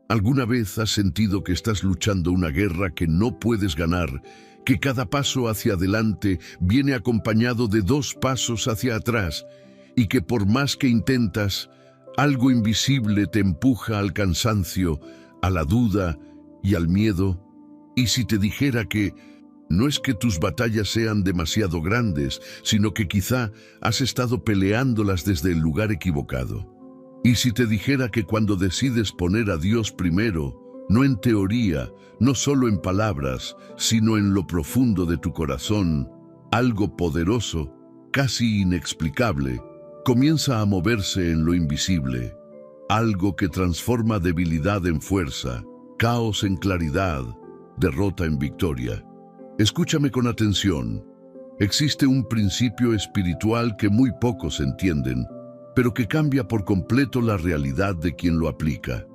¿Alguna vez has sentido que estás luchando una guerra que no puedes ganar, que cada paso hacia adelante viene acompañado de 2 pasos hacia atrás, y que por más que intentas, algo invisible te empuja al cansancio, a la duda y al miedo? Y si te dijera que no es que tus batallas sean demasiado grandes, sino que quizá has estado peleándolas desde el lugar equivocado. Y si te dijera que cuando decides poner a Dios primero, no en teoría, no solo en palabras, sino en lo profundo de tu corazón, algo poderoso, casi inexplicable, comienza a moverse en lo invisible, algo que transforma debilidad en fuerza, caos en claridad, derrota en victoria. Escúchame con atención. Existe un principio espiritual que muy pocos entienden, pero que cambia por completo la realidad de quien lo aplica.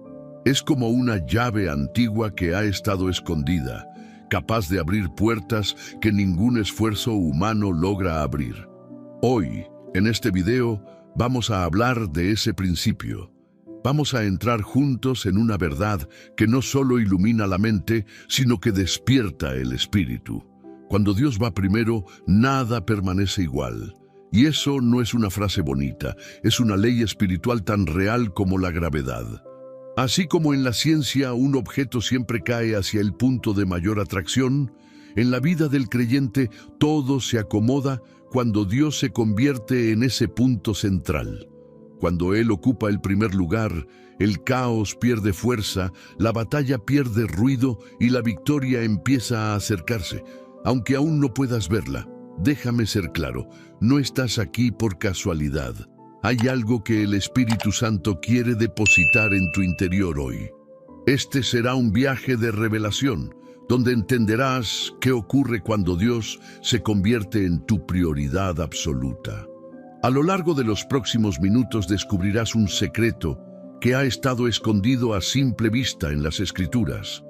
Es como una llave antigua que ha estado escondida, capaz de abrir puertas que ningún esfuerzo humano logra abrir. Hoy, en este video, vamos a hablar de ese principio. Vamos a entrar juntos en una verdad que no solo ilumina la mente, sino que despierta el espíritu. Cuando Dios va primero, nada permanece igual. Y eso no es una frase bonita, es una ley espiritual tan real como la gravedad. Así como en la ciencia un objeto siempre cae hacia el punto de mayor atracción, en la vida del creyente todo se acomoda cuando Dios se convierte en ese punto central. Cuando Él ocupa el primer lugar, el caos pierde fuerza, la batalla pierde ruido y la victoria empieza a acercarse, aunque aún no puedas verla. Déjame ser claro, no estás aquí por casualidad. Hay algo que el Espíritu Santo quiere depositar en tu interior hoy. Este será un viaje de revelación, donde entenderás qué ocurre cuando Dios se convierte en tu prioridad absoluta. A lo largo de los próximos minutos descubrirás un secreto que ha estado escondido a simple vista en las Escrituras.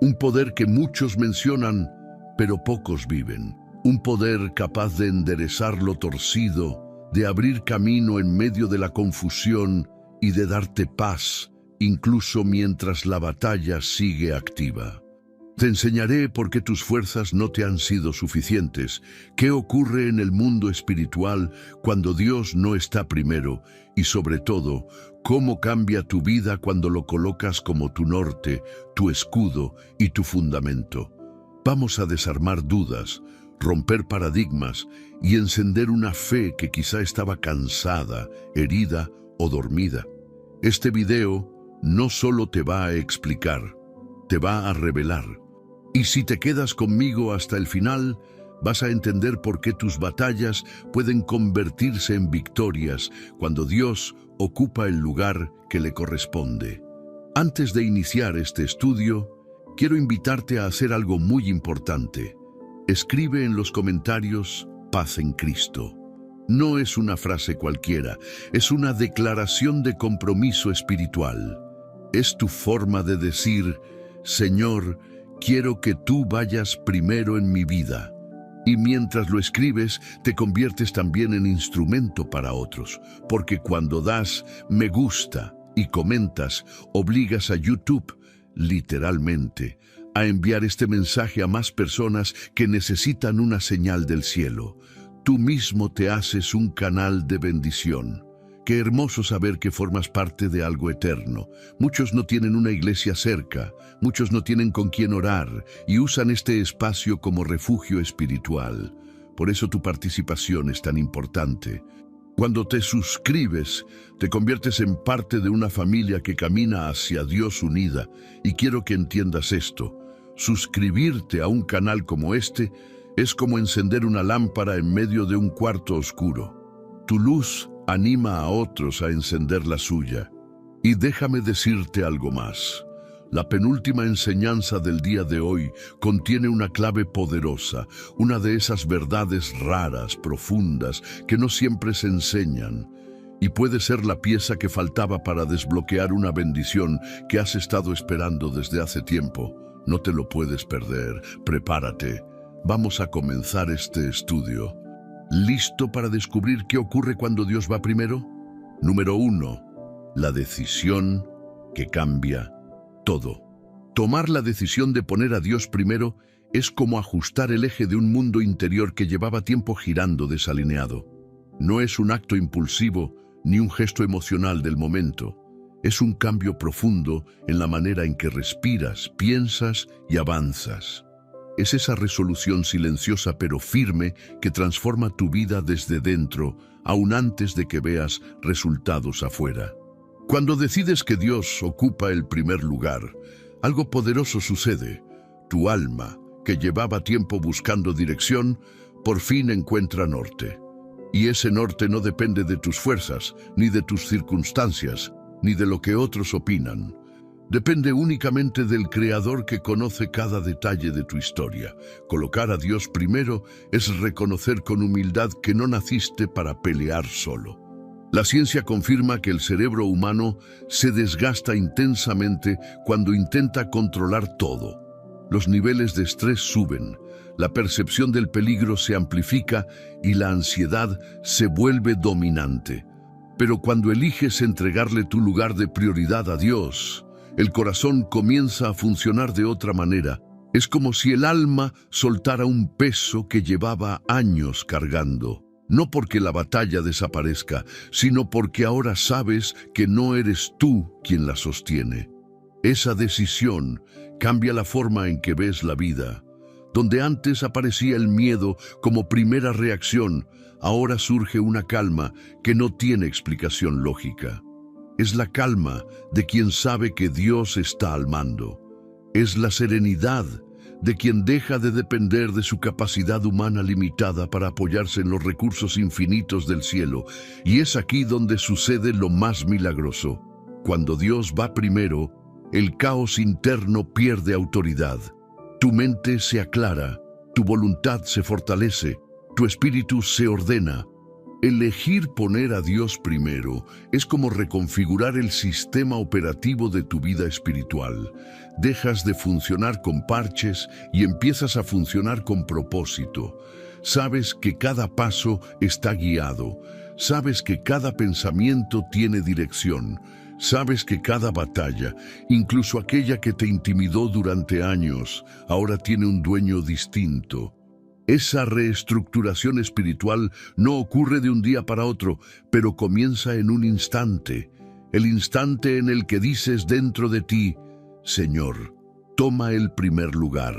Un poder que muchos mencionan, pero pocos viven. Un poder capaz de enderezar lo torcido, de abrir camino en medio de la confusión y de darte paz, incluso mientras la batalla sigue activa. Te enseñaré por qué tus fuerzas no te han sido suficientes, qué ocurre en el mundo espiritual cuando Dios no está primero y, sobre todo, cómo cambia tu vida cuando lo colocas como tu norte, tu escudo y tu fundamento. Vamos a desarmar dudas, romper paradigmas y encender una fe que quizá estaba cansada, herida o dormida. Este video no solo te va a explicar, te va a revelar. Y si te quedas conmigo hasta el final, vas a entender por qué tus batallas pueden convertirse en victorias cuando Dios ocupa el lugar que le corresponde. Antes de iniciar este estudio, quiero invitarte a hacer algo muy importante. Escribe en los comentarios "Paz en Cristo". No es una frase cualquiera, es una declaración de compromiso espiritual. Es tu forma de decir: Señor, quiero que tú vayas primero en mi vida. Y mientras lo escribes, te conviertes también en instrumento para otros, porque cuando das me gusta y comentas, obligas a YouTube, literalmente, a enviar este mensaje a más personas que necesitan una señal del cielo. Tú mismo te haces un canal de bendición. Qué hermoso saber que formas parte de algo eterno. Muchos no tienen una iglesia cerca, muchos no tienen con quién orar y usan este espacio como refugio espiritual. Por eso tu participación es tan importante. Cuando te suscribes, te conviertes en parte de una familia que camina hacia Dios unida. Y quiero que entiendas esto. Suscribirte a un canal como este es como encender una lámpara en medio de un cuarto oscuro. Tu luz anima a otros a encender la suya. Y déjame decirte algo más. La penúltima enseñanza del día de hoy contiene una clave poderosa, una de esas verdades raras, profundas, que no siempre se enseñan. Y puede ser la pieza que faltaba para desbloquear una bendición que has estado esperando desde hace tiempo. No te lo puedes perder. Prepárate. Vamos a comenzar este estudio. ¿Listo para descubrir qué ocurre cuando Dios va primero? Número 1. La decisión que cambia todo. Tomar la decisión de poner a Dios primero es como ajustar el eje de un mundo interior que llevaba tiempo girando desalineado. No es un acto impulsivo ni un gesto emocional del momento. Es un cambio profundo en la manera en que respiras, piensas y avanzas. Es esa resolución silenciosa pero firme que transforma tu vida desde dentro, aún antes de que veas resultados afuera. Cuando decides que Dios ocupa el primer lugar, algo poderoso sucede. Tu alma, que llevaba tiempo buscando dirección, por fin encuentra norte. Y ese norte no depende de tus fuerzas, ni de tus circunstancias, ni de lo que otros opinan. Depende únicamente del Creador que conoce cada detalle de tu historia. Colocar a Dios primero es reconocer con humildad que no naciste para pelear solo. La ciencia confirma que el cerebro humano se desgasta intensamente cuando intenta controlar todo. Los niveles de estrés suben, la percepción del peligro se amplifica y la ansiedad se vuelve dominante. Pero cuando eliges entregarle tu lugar de prioridad a Dios, el corazón comienza a funcionar de otra manera. Es como si el alma soltara un peso que llevaba años cargando. No porque la batalla desaparezca, sino porque ahora sabes que no eres tú quien la sostiene. Esa decisión cambia la forma en que ves la vida. Donde antes aparecía el miedo como primera reacción, ahora surge una calma que no tiene explicación lógica. Es la calma de quien sabe que Dios está al mando. Es la serenidad de quien deja de depender de su capacidad humana limitada para apoyarse en los recursos infinitos del cielo. Y es aquí donde sucede lo más milagroso. Cuando Dios va primero, el caos interno pierde autoridad. Tu mente se aclara, tu voluntad se fortalece, tu espíritu se ordena. Elegir poner a Dios primero es como reconfigurar el sistema operativo de tu vida espiritual. Dejas de funcionar con parches y empiezas a funcionar con propósito. Sabes que cada paso está guiado. Sabes que cada pensamiento tiene dirección. Sabes que cada batalla, incluso aquella que te intimidó durante años, ahora tiene un dueño distinto. Esa reestructuración espiritual no ocurre de un día para otro, pero comienza en un instante. El instante en el que dices dentro de ti, Señor, toma el primer lugar.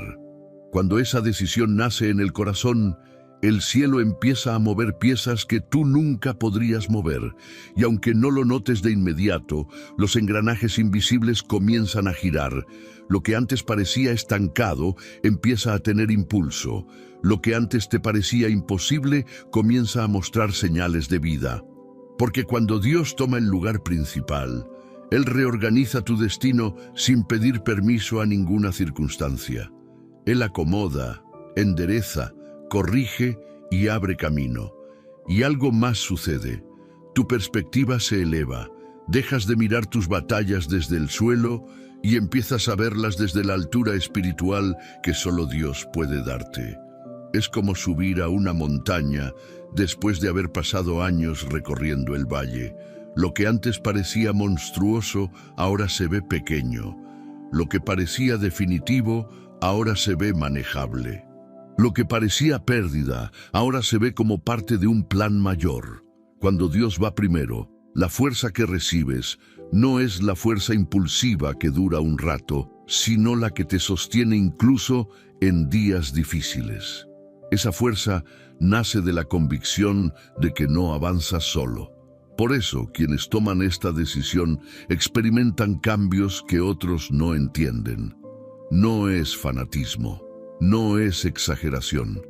Cuando esa decisión nace en el corazón, el cielo empieza a mover piezas que tú nunca podrías mover, y aunque no lo notes de inmediato, los engranajes invisibles comienzan a girar. Lo que antes parecía estancado empieza a tener impulso. Lo que antes te parecía imposible comienza a mostrar señales de vida. Porque cuando Dios toma el lugar principal, Él reorganiza tu destino sin pedir permiso a ninguna circunstancia. Él acomoda, endereza, corrige y abre camino. Y algo más sucede. Tu perspectiva se eleva. Dejas de mirar tus batallas desde el suelo y empiezas a verlas desde la altura espiritual que solo Dios puede darte. Es como subir a una montaña después de haber pasado años recorriendo el valle. Lo que antes parecía monstruoso ahora se ve pequeño. Lo que parecía definitivo ahora se ve manejable. Lo que parecía pérdida ahora se ve como parte de un plan mayor. Cuando Dios va primero, la fuerza que recibes no es la fuerza impulsiva que dura un rato, sino la que te sostiene incluso en días difíciles. Esa fuerza nace de la convicción de que no avanzas solo. Por eso, quienes toman esta decisión experimentan cambios que otros no entienden. No es fanatismo, no es exageración.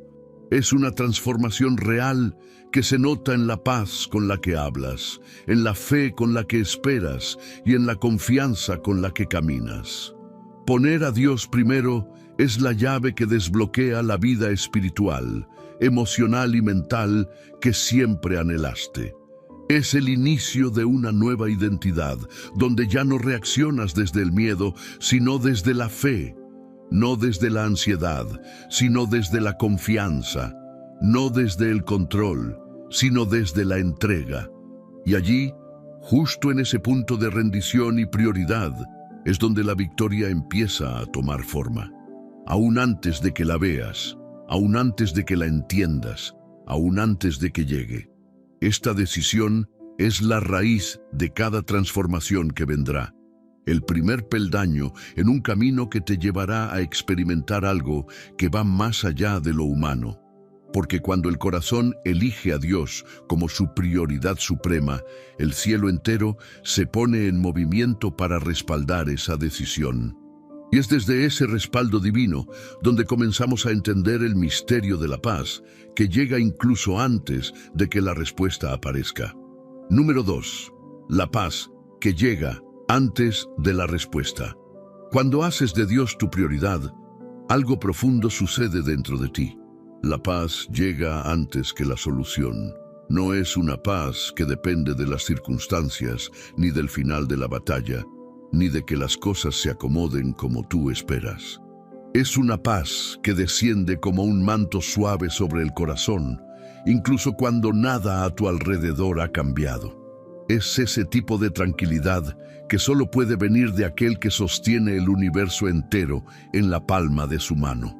Es una transformación real que se nota en la paz con la que hablas, en la fe con la que esperas y en la confianza con la que caminas. Poner a Dios primero es la llave que desbloquea la vida espiritual, emocional y mental que siempre anhelaste. Es el inicio de una nueva identidad, donde ya no reaccionas desde el miedo, sino desde la fe. No desde la ansiedad, sino desde la confianza. No desde el control, sino desde la entrega. Y allí, justo en ese punto de rendición y prioridad, Es donde la victoria empieza a tomar forma. Aún antes de que la veas, aún antes de que la entiendas, aún antes de que llegue. Esta decisión es la raíz de cada transformación que vendrá. El primer peldaño en un camino que te llevará a experimentar algo que va más allá de lo humano. Porque cuando el corazón elige a Dios como su prioridad suprema, el cielo entero se pone en movimiento para respaldar esa decisión. Y es desde ese respaldo divino donde comenzamos a entender el misterio de la paz, que llega incluso antes de que la respuesta aparezca. Número 2. La paz que llega antes de la respuesta. Cuando haces de Dios tu prioridad, algo profundo sucede dentro de ti. La paz llega antes que la solución. No es una paz que depende de las circunstancias, ni del final de la batalla, ni de que las cosas se acomoden como tú esperas. Es una paz que desciende como un manto suave sobre el corazón, incluso cuando nada a tu alrededor ha cambiado. Es ese tipo de tranquilidad que solo puede venir de aquel que sostiene el universo entero en la palma de su mano.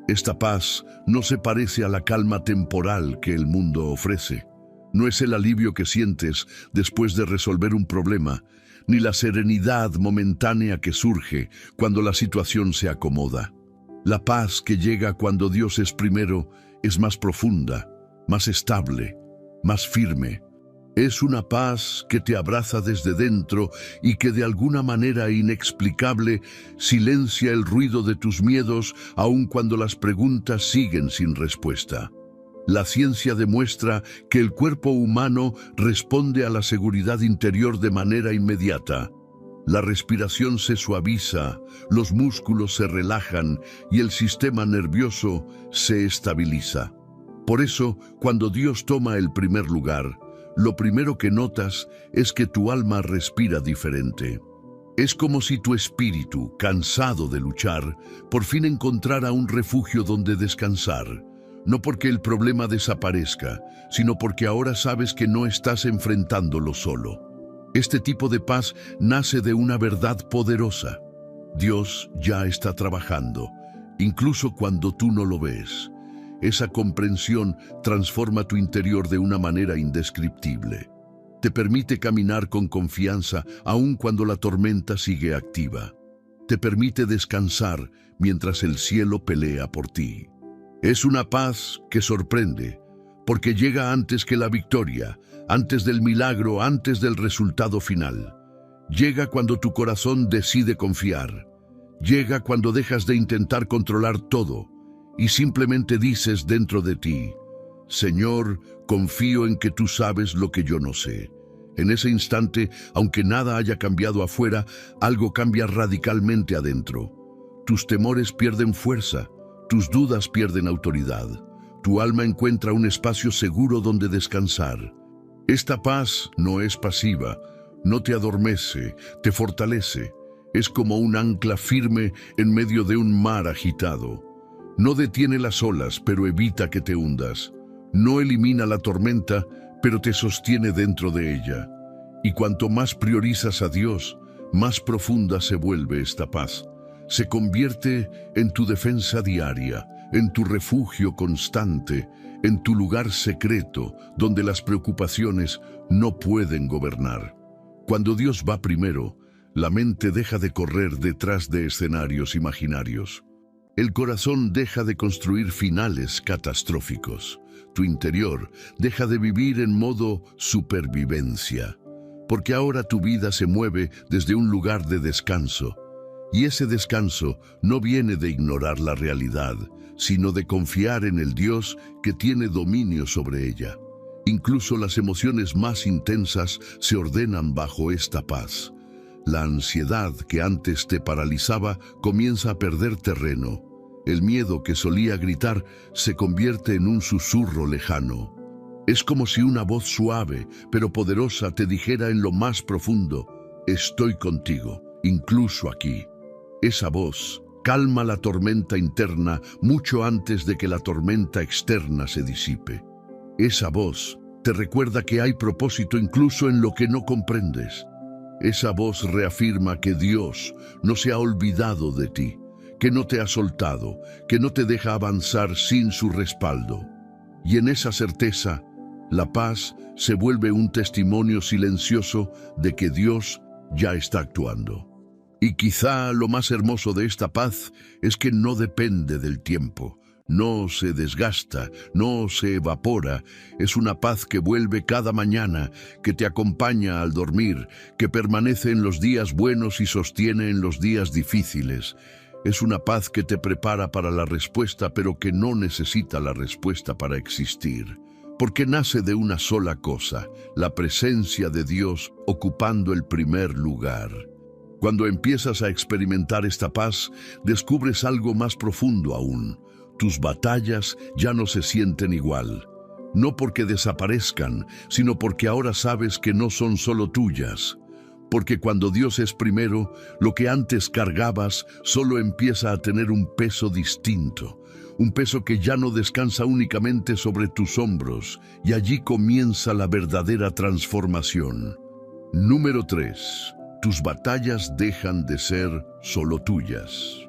Esta paz no se parece a la calma temporal que el mundo ofrece. No es el alivio que sientes después de resolver un problema, ni la serenidad momentánea que surge cuando la situación se acomoda. La paz que llega cuando Dios es primero es más profunda, más estable, más firme. Es una paz que te abraza desde dentro y que de alguna manera inexplicable silencia el ruido de tus miedos aun cuando las preguntas siguen sin respuesta. La ciencia demuestra que el cuerpo humano responde a la seguridad interior de manera inmediata. La respiración se suaviza, los músculos se relajan y el sistema nervioso se estabiliza. Por eso, cuando Dios toma el primer lugar, lo primero que notas es que tu alma respira diferente. Es como si tu espíritu, cansado de luchar, por fin encontrara un refugio donde descansar. No porque el problema desaparezca, sino porque ahora sabes que no estás enfrentándolo solo. Este tipo de paz nace de una verdad poderosa. Dios ya está trabajando, incluso cuando tú no lo ves. Esa comprensión transforma tu interior de una manera indescriptible. Te permite caminar con confianza aun cuando la tormenta sigue activa. Te permite descansar mientras el cielo pelea por ti. Es una paz que sorprende, porque llega antes que la victoria, antes del milagro, antes del resultado final. Llega cuando tu corazón decide confiar. Llega cuando dejas de intentar controlar todo y simplemente dices dentro de ti: Señor, confío en que tú sabes lo que yo no sé. En ese instante, aunque nada haya cambiado afuera, algo cambia radicalmente adentro. Tus temores pierden fuerza, tus dudas pierden autoridad. Tu alma encuentra un espacio seguro donde descansar. Esta paz no es pasiva, no te adormece, te fortalece. Es como un ancla firme en medio de un mar agitado. No detiene las olas, pero evita que te hundas. No elimina la tormenta, pero te sostiene dentro de ella. Y cuanto más priorizas a Dios, más profunda se vuelve esta paz. Se convierte en tu defensa diaria, en tu refugio constante, en tu lugar secreto, donde las preocupaciones no pueden gobernar. Cuando Dios va primero, la mente deja de correr detrás de escenarios imaginarios. El corazón deja de construir finales catastróficos. Tu interior deja de vivir en modo supervivencia, porque ahora tu vida se mueve desde un lugar de descanso. Y ese descanso no viene de ignorar la realidad, sino de confiar en el Dios que tiene dominio sobre ella. Incluso las emociones más intensas se ordenan bajo esta paz. La ansiedad que antes te paralizaba comienza a perder terreno. El miedo que solía gritar se convierte en un susurro lejano. Es como si una voz suave pero poderosa te dijera en lo más profundo: estoy contigo, incluso aquí. Esa voz calma la tormenta interna mucho antes de que la tormenta externa se disipe. Esa voz te recuerda que hay propósito incluso en lo que no comprendes. Esa voz reafirma que Dios no se ha olvidado de ti, que no te ha soltado, que no te deja avanzar sin su respaldo. Y en esa certeza, la paz se vuelve un testimonio silencioso de que Dios ya está actuando. Y quizá lo más hermoso de esta paz es que no depende del tiempo, no se desgasta, no se evapora. Es una paz que vuelve cada mañana, que te acompaña al dormir, que permanece en los días buenos y sostiene en los días difíciles. Es una paz que te prepara para la respuesta, pero que no necesita la respuesta para existir. Porque nace de una sola cosa, la presencia de Dios ocupando el primer lugar. Cuando empiezas a experimentar esta paz, descubres algo más profundo aún. Tus batallas ya no se sienten igual. No porque desaparezcan, sino porque ahora sabes que no son solo tuyas. Porque cuando Dios es primero, lo que antes cargabas solo empieza a tener un peso distinto. Un peso que ya no descansa únicamente sobre tus hombros, y allí comienza la verdadera transformación. Número 3. Tus batallas dejan de ser solo tuyas.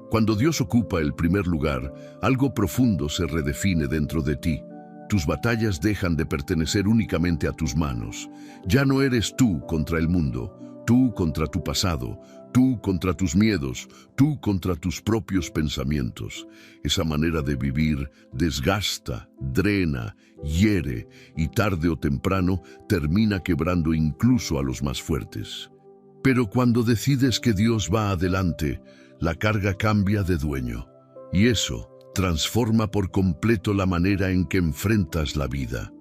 Cuando Dios ocupa el primer lugar, algo profundo se redefine dentro de ti. Tus batallas dejan de pertenecer únicamente a tus manos. Ya no eres tú contra el mundo, tú contra tu pasado, tú contra tus miedos, tú contra tus propios pensamientos. Esa manera de vivir desgasta, drena, hiere y tarde o temprano termina quebrando incluso a los más fuertes. Pero cuando decides que Dios va adelante, la carga cambia de dueño, y eso transforma por completo la manera en que enfrentas la vida.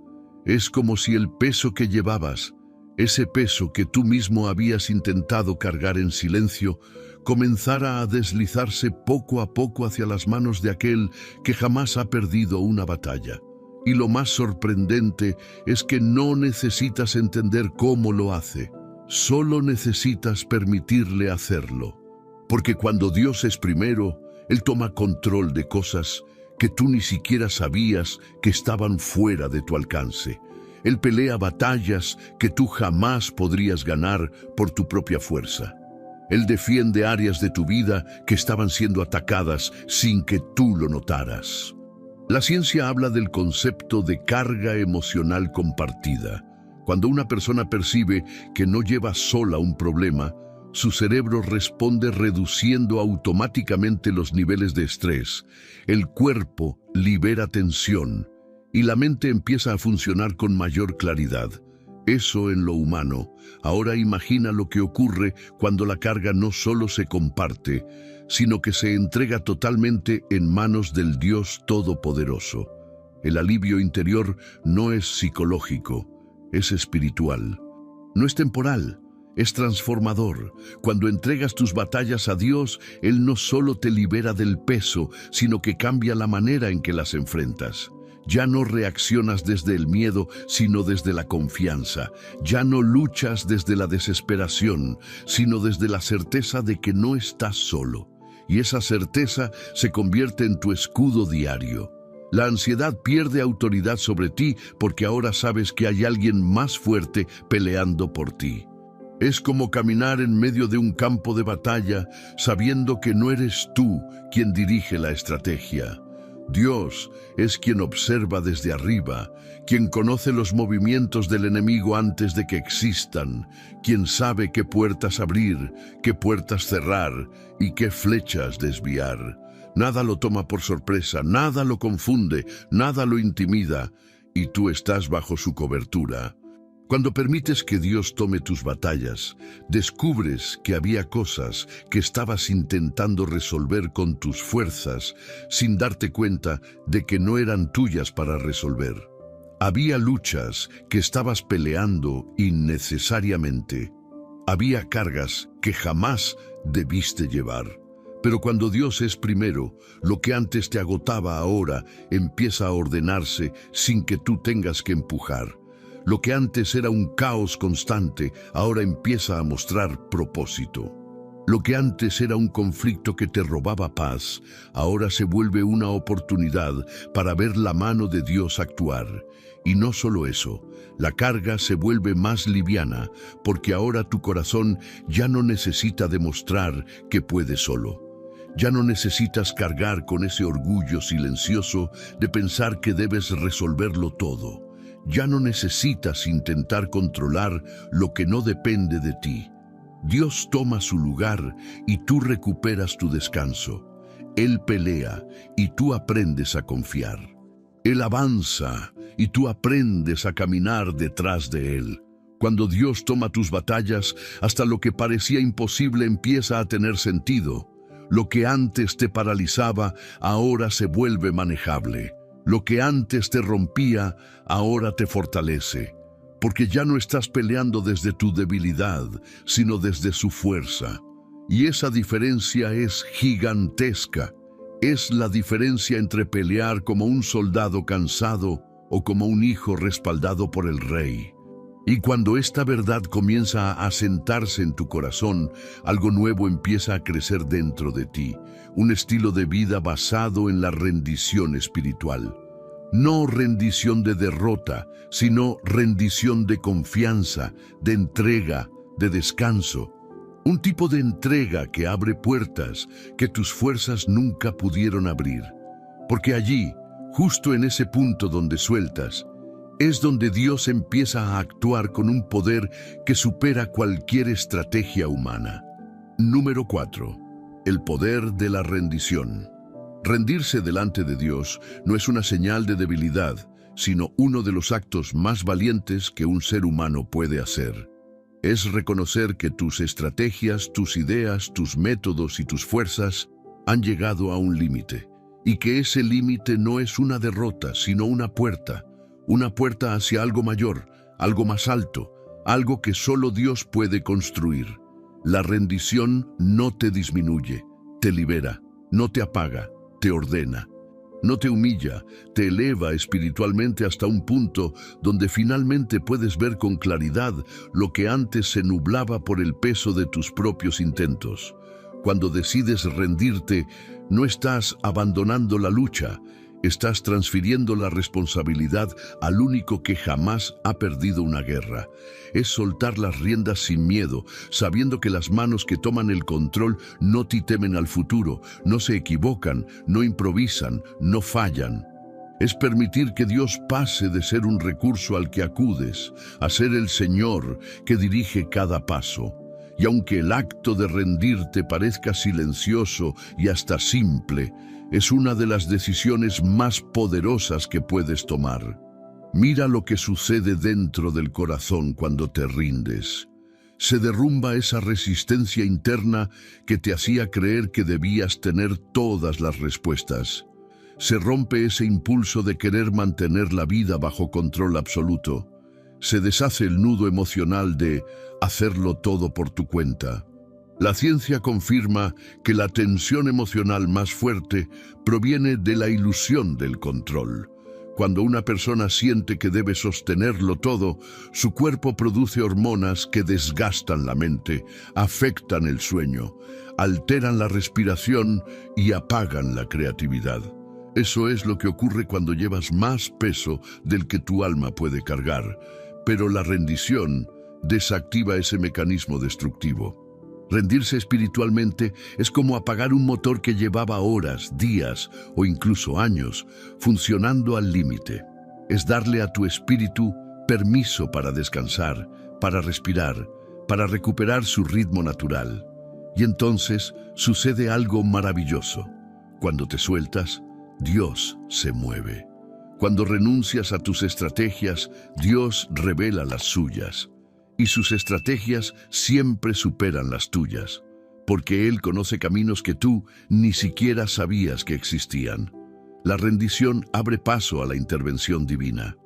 Es como si el peso que llevabas, ese peso que tú mismo habías intentado cargar en silencio, comenzara a deslizarse poco a poco hacia las manos de aquel que jamás ha perdido una batalla. Y lo más sorprendente es que no necesitas entender cómo lo hace, solo necesitas permitirle hacerlo. Porque cuando Dios es primero, Él toma control de cosas que tú ni siquiera sabías que estaban fuera de tu alcance. Él pelea batallas que tú jamás podrías ganar por tu propia fuerza. Él defiende áreas de tu vida que estaban siendo atacadas sin que tú lo notaras. La ciencia habla del concepto de carga emocional compartida. Cuando una persona percibe que no lleva sola un problema, su cerebro responde reduciendo automáticamente los niveles de estrés. El cuerpo libera tensión y la mente empieza a funcionar con mayor claridad. Eso en lo humano. Ahora imagina lo que ocurre cuando la carga no solo se comparte, sino que se entrega totalmente en manos del Dios Todopoderoso. El alivio interior no es psicológico, es espiritual. No es temporal. Es transformador. Cuando entregas tus batallas a Dios, Él no solo te libera del peso, sino que cambia la manera en que las enfrentas. Ya no reaccionas desde el miedo, sino desde la confianza. Ya no luchas desde la desesperación, sino desde la certeza de que no estás solo. Y esa certeza se convierte en tu escudo diario. La ansiedad pierde autoridad sobre ti porque ahora sabes que hay alguien más fuerte peleando por ti. Es como caminar en medio de un campo de batalla sabiendo que no eres tú quien dirige la estrategia. Dios es quien observa desde arriba, quien conoce los movimientos del enemigo antes de que existan, quien sabe qué puertas abrir, qué puertas cerrar y qué flechas desviar. Nada lo toma por sorpresa, nada lo confunde, nada lo intimida, y tú estás bajo su cobertura. Cuando permites que Dios tome tus batallas, descubres que había cosas que estabas intentando resolver con tus fuerzas sin darte cuenta de que no eran tuyas para resolver. Había luchas que estabas peleando innecesariamente. Había cargas que jamás debiste llevar. Pero cuando Dios es primero, lo que antes te agotaba ahora empieza a ordenarse sin que tú tengas que empujar. Lo que antes era un caos constante, ahora empieza a mostrar propósito. Lo que antes era un conflicto que te robaba paz, ahora se vuelve una oportunidad para ver la mano de Dios actuar. Y no solo eso, la carga se vuelve más liviana, porque ahora tu corazón ya no necesita demostrar que puede solo. Ya no necesitas cargar con ese orgullo silencioso de pensar que debes resolverlo todo. Ya no necesitas intentar controlar lo que no depende de ti. Dios toma su lugar y tú recuperas tu descanso. Él pelea y tú aprendes a confiar. Él avanza y tú aprendes a caminar detrás de Él. Cuando Dios toma tus batallas, hasta lo que parecía imposible empieza a tener sentido. Lo que antes te paralizaba, ahora se vuelve manejable. Lo que antes te rompía, ahora te fortalece. Porque ya no estás peleando desde tu debilidad, sino desde su fuerza. Y esa diferencia es gigantesca. Es la diferencia entre pelear como un soldado cansado o como un hijo respaldado por el rey. Y cuando esta verdad comienza a asentarse en tu corazón, algo nuevo empieza a crecer dentro de ti, un estilo de vida basado en la rendición espiritual. No rendición de derrota, sino rendición de confianza, de entrega, de descanso. Un tipo de entrega que abre puertas que tus fuerzas nunca pudieron abrir. Porque allí, justo en ese punto donde sueltas, es donde Dios empieza a actuar con un poder que supera cualquier estrategia humana. Número 4. El poder de la rendición. Rendirse delante de Dios no es una señal de debilidad, sino uno de los actos más valientes que un ser humano puede hacer. Es reconocer que tus estrategias, tus ideas, tus métodos y tus fuerzas han llegado a un límite, y que ese límite no es una derrota, sino una puerta hacia algo mayor, algo más alto, algo que solo Dios puede construir. La rendición no te disminuye, te libera, no te apaga, te ordena. No te humilla, te eleva espiritualmente hasta un punto donde finalmente puedes ver con claridad lo que antes se nublaba por el peso de tus propios intentos. Cuando decides rendirte, no estás abandonando la lucha, estás transfiriendo la responsabilidad al único que jamás ha perdido una guerra. Es soltar las riendas sin miedo, sabiendo que las manos que toman el control no te temen al futuro, no se equivocan, no improvisan, no fallan. Es permitir que Dios pase de ser un recurso al que acudes, a ser el Señor que dirige cada paso. Y aunque el acto de rendirte parezca silencioso y hasta simple, es una de las decisiones más poderosas que puedes tomar. Mira lo que sucede dentro del corazón cuando te rindes. Se derrumba esa resistencia interna que te hacía creer que debías tener todas las respuestas. Se rompe ese impulso de querer mantener la vida bajo control absoluto. Se deshace el nudo emocional de hacerlo todo por tu cuenta. La ciencia confirma que la tensión emocional más fuerte proviene de la ilusión del control. Cuando una persona siente que debe sostenerlo todo, su cuerpo produce hormonas que desgastan la mente, afectan el sueño, alteran la respiración y apagan la creatividad. Eso es lo que ocurre cuando llevas más peso del que tu alma puede cargar. Pero la rendición desactiva ese mecanismo destructivo. Rendirse espiritualmente es como apagar un motor que llevaba horas, días o incluso años funcionando al límite. Es darle a tu espíritu permiso para descansar, para respirar, para recuperar su ritmo natural. Y entonces sucede algo maravilloso. Cuando te sueltas, Dios se mueve. Cuando renuncias a tus estrategias, Dios revela las suyas. Y sus estrategias siempre superan las tuyas, porque Él conoce caminos que tú ni siquiera sabías que existían. La rendición abre paso a la intervención divina.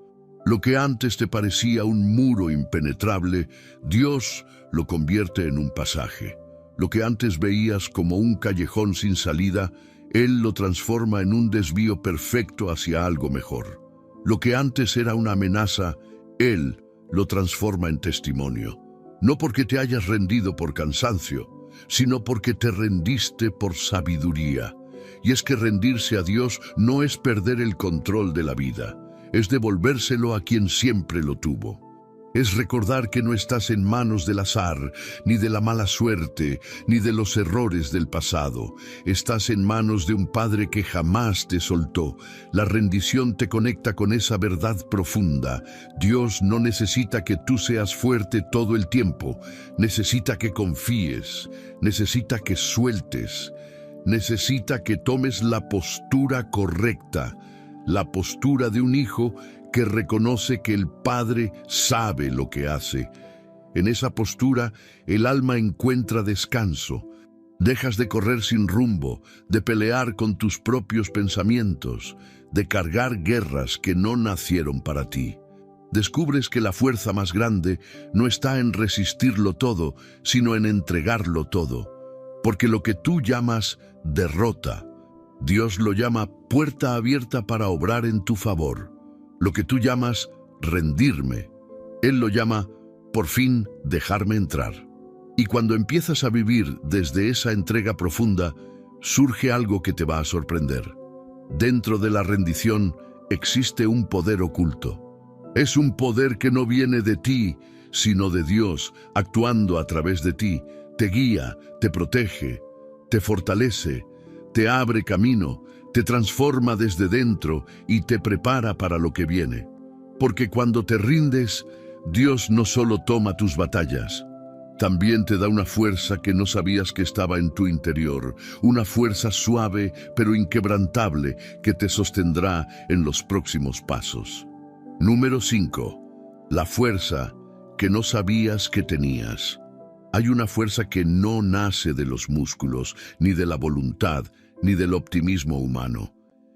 Lo que antes te parecía un muro impenetrable, Dios lo convierte en un pasaje. Lo que antes veías como un callejón sin salida, Él lo transforma en un desvío perfecto hacia algo mejor. Lo que antes era una amenaza, Él lo transforma en testimonio. No porque te hayas rendido por cansancio, sino porque te rendiste por sabiduría. Y es que rendirse a Dios no es perder el control de la vida, es devolvérselo a quien siempre lo tuvo. Es recordar que no estás en manos del azar, ni de la mala suerte, ni de los errores del pasado. Estás en manos de un Padre que jamás te soltó. La rendición te conecta con esa verdad profunda. Dios no necesita que tú seas fuerte todo el tiempo. Necesita que confíes, necesita que sueltes, necesita que tomes la postura correcta, la postura de un hijo que reconoce que el Padre sabe lo que hace. En esa postura, el alma encuentra descanso. Dejas de correr sin rumbo, de pelear con tus propios pensamientos, de cargar guerras que no nacieron para ti. Descubres que la fuerza más grande no está en resistirlo todo, sino en entregarlo todo. Porque lo que tú llamas derrota, Dios lo llama puerta abierta para obrar en tu favor. Lo que tú llamas rendirme, Él lo llama por fin dejarme entrar. Y cuando empiezas a vivir desde esa entrega profunda, surge algo que te va a sorprender. Dentro de la rendición existe un poder oculto. Es un poder que no viene de ti, sino de Dios, actuando a través de ti. Te guía, te protege, te fortalece, te abre camino, te transforma desde dentro y te prepara para lo que viene. Porque cuando te rindes, Dios no solo toma tus batallas, también te da una fuerza que no sabías que estaba en tu interior, una fuerza suave pero inquebrantable que te sostendrá en los próximos pasos. Número 5. La fuerza que no sabías que tenías. Hay una fuerza que no nace de los músculos, ni de la voluntad, ni del optimismo humano.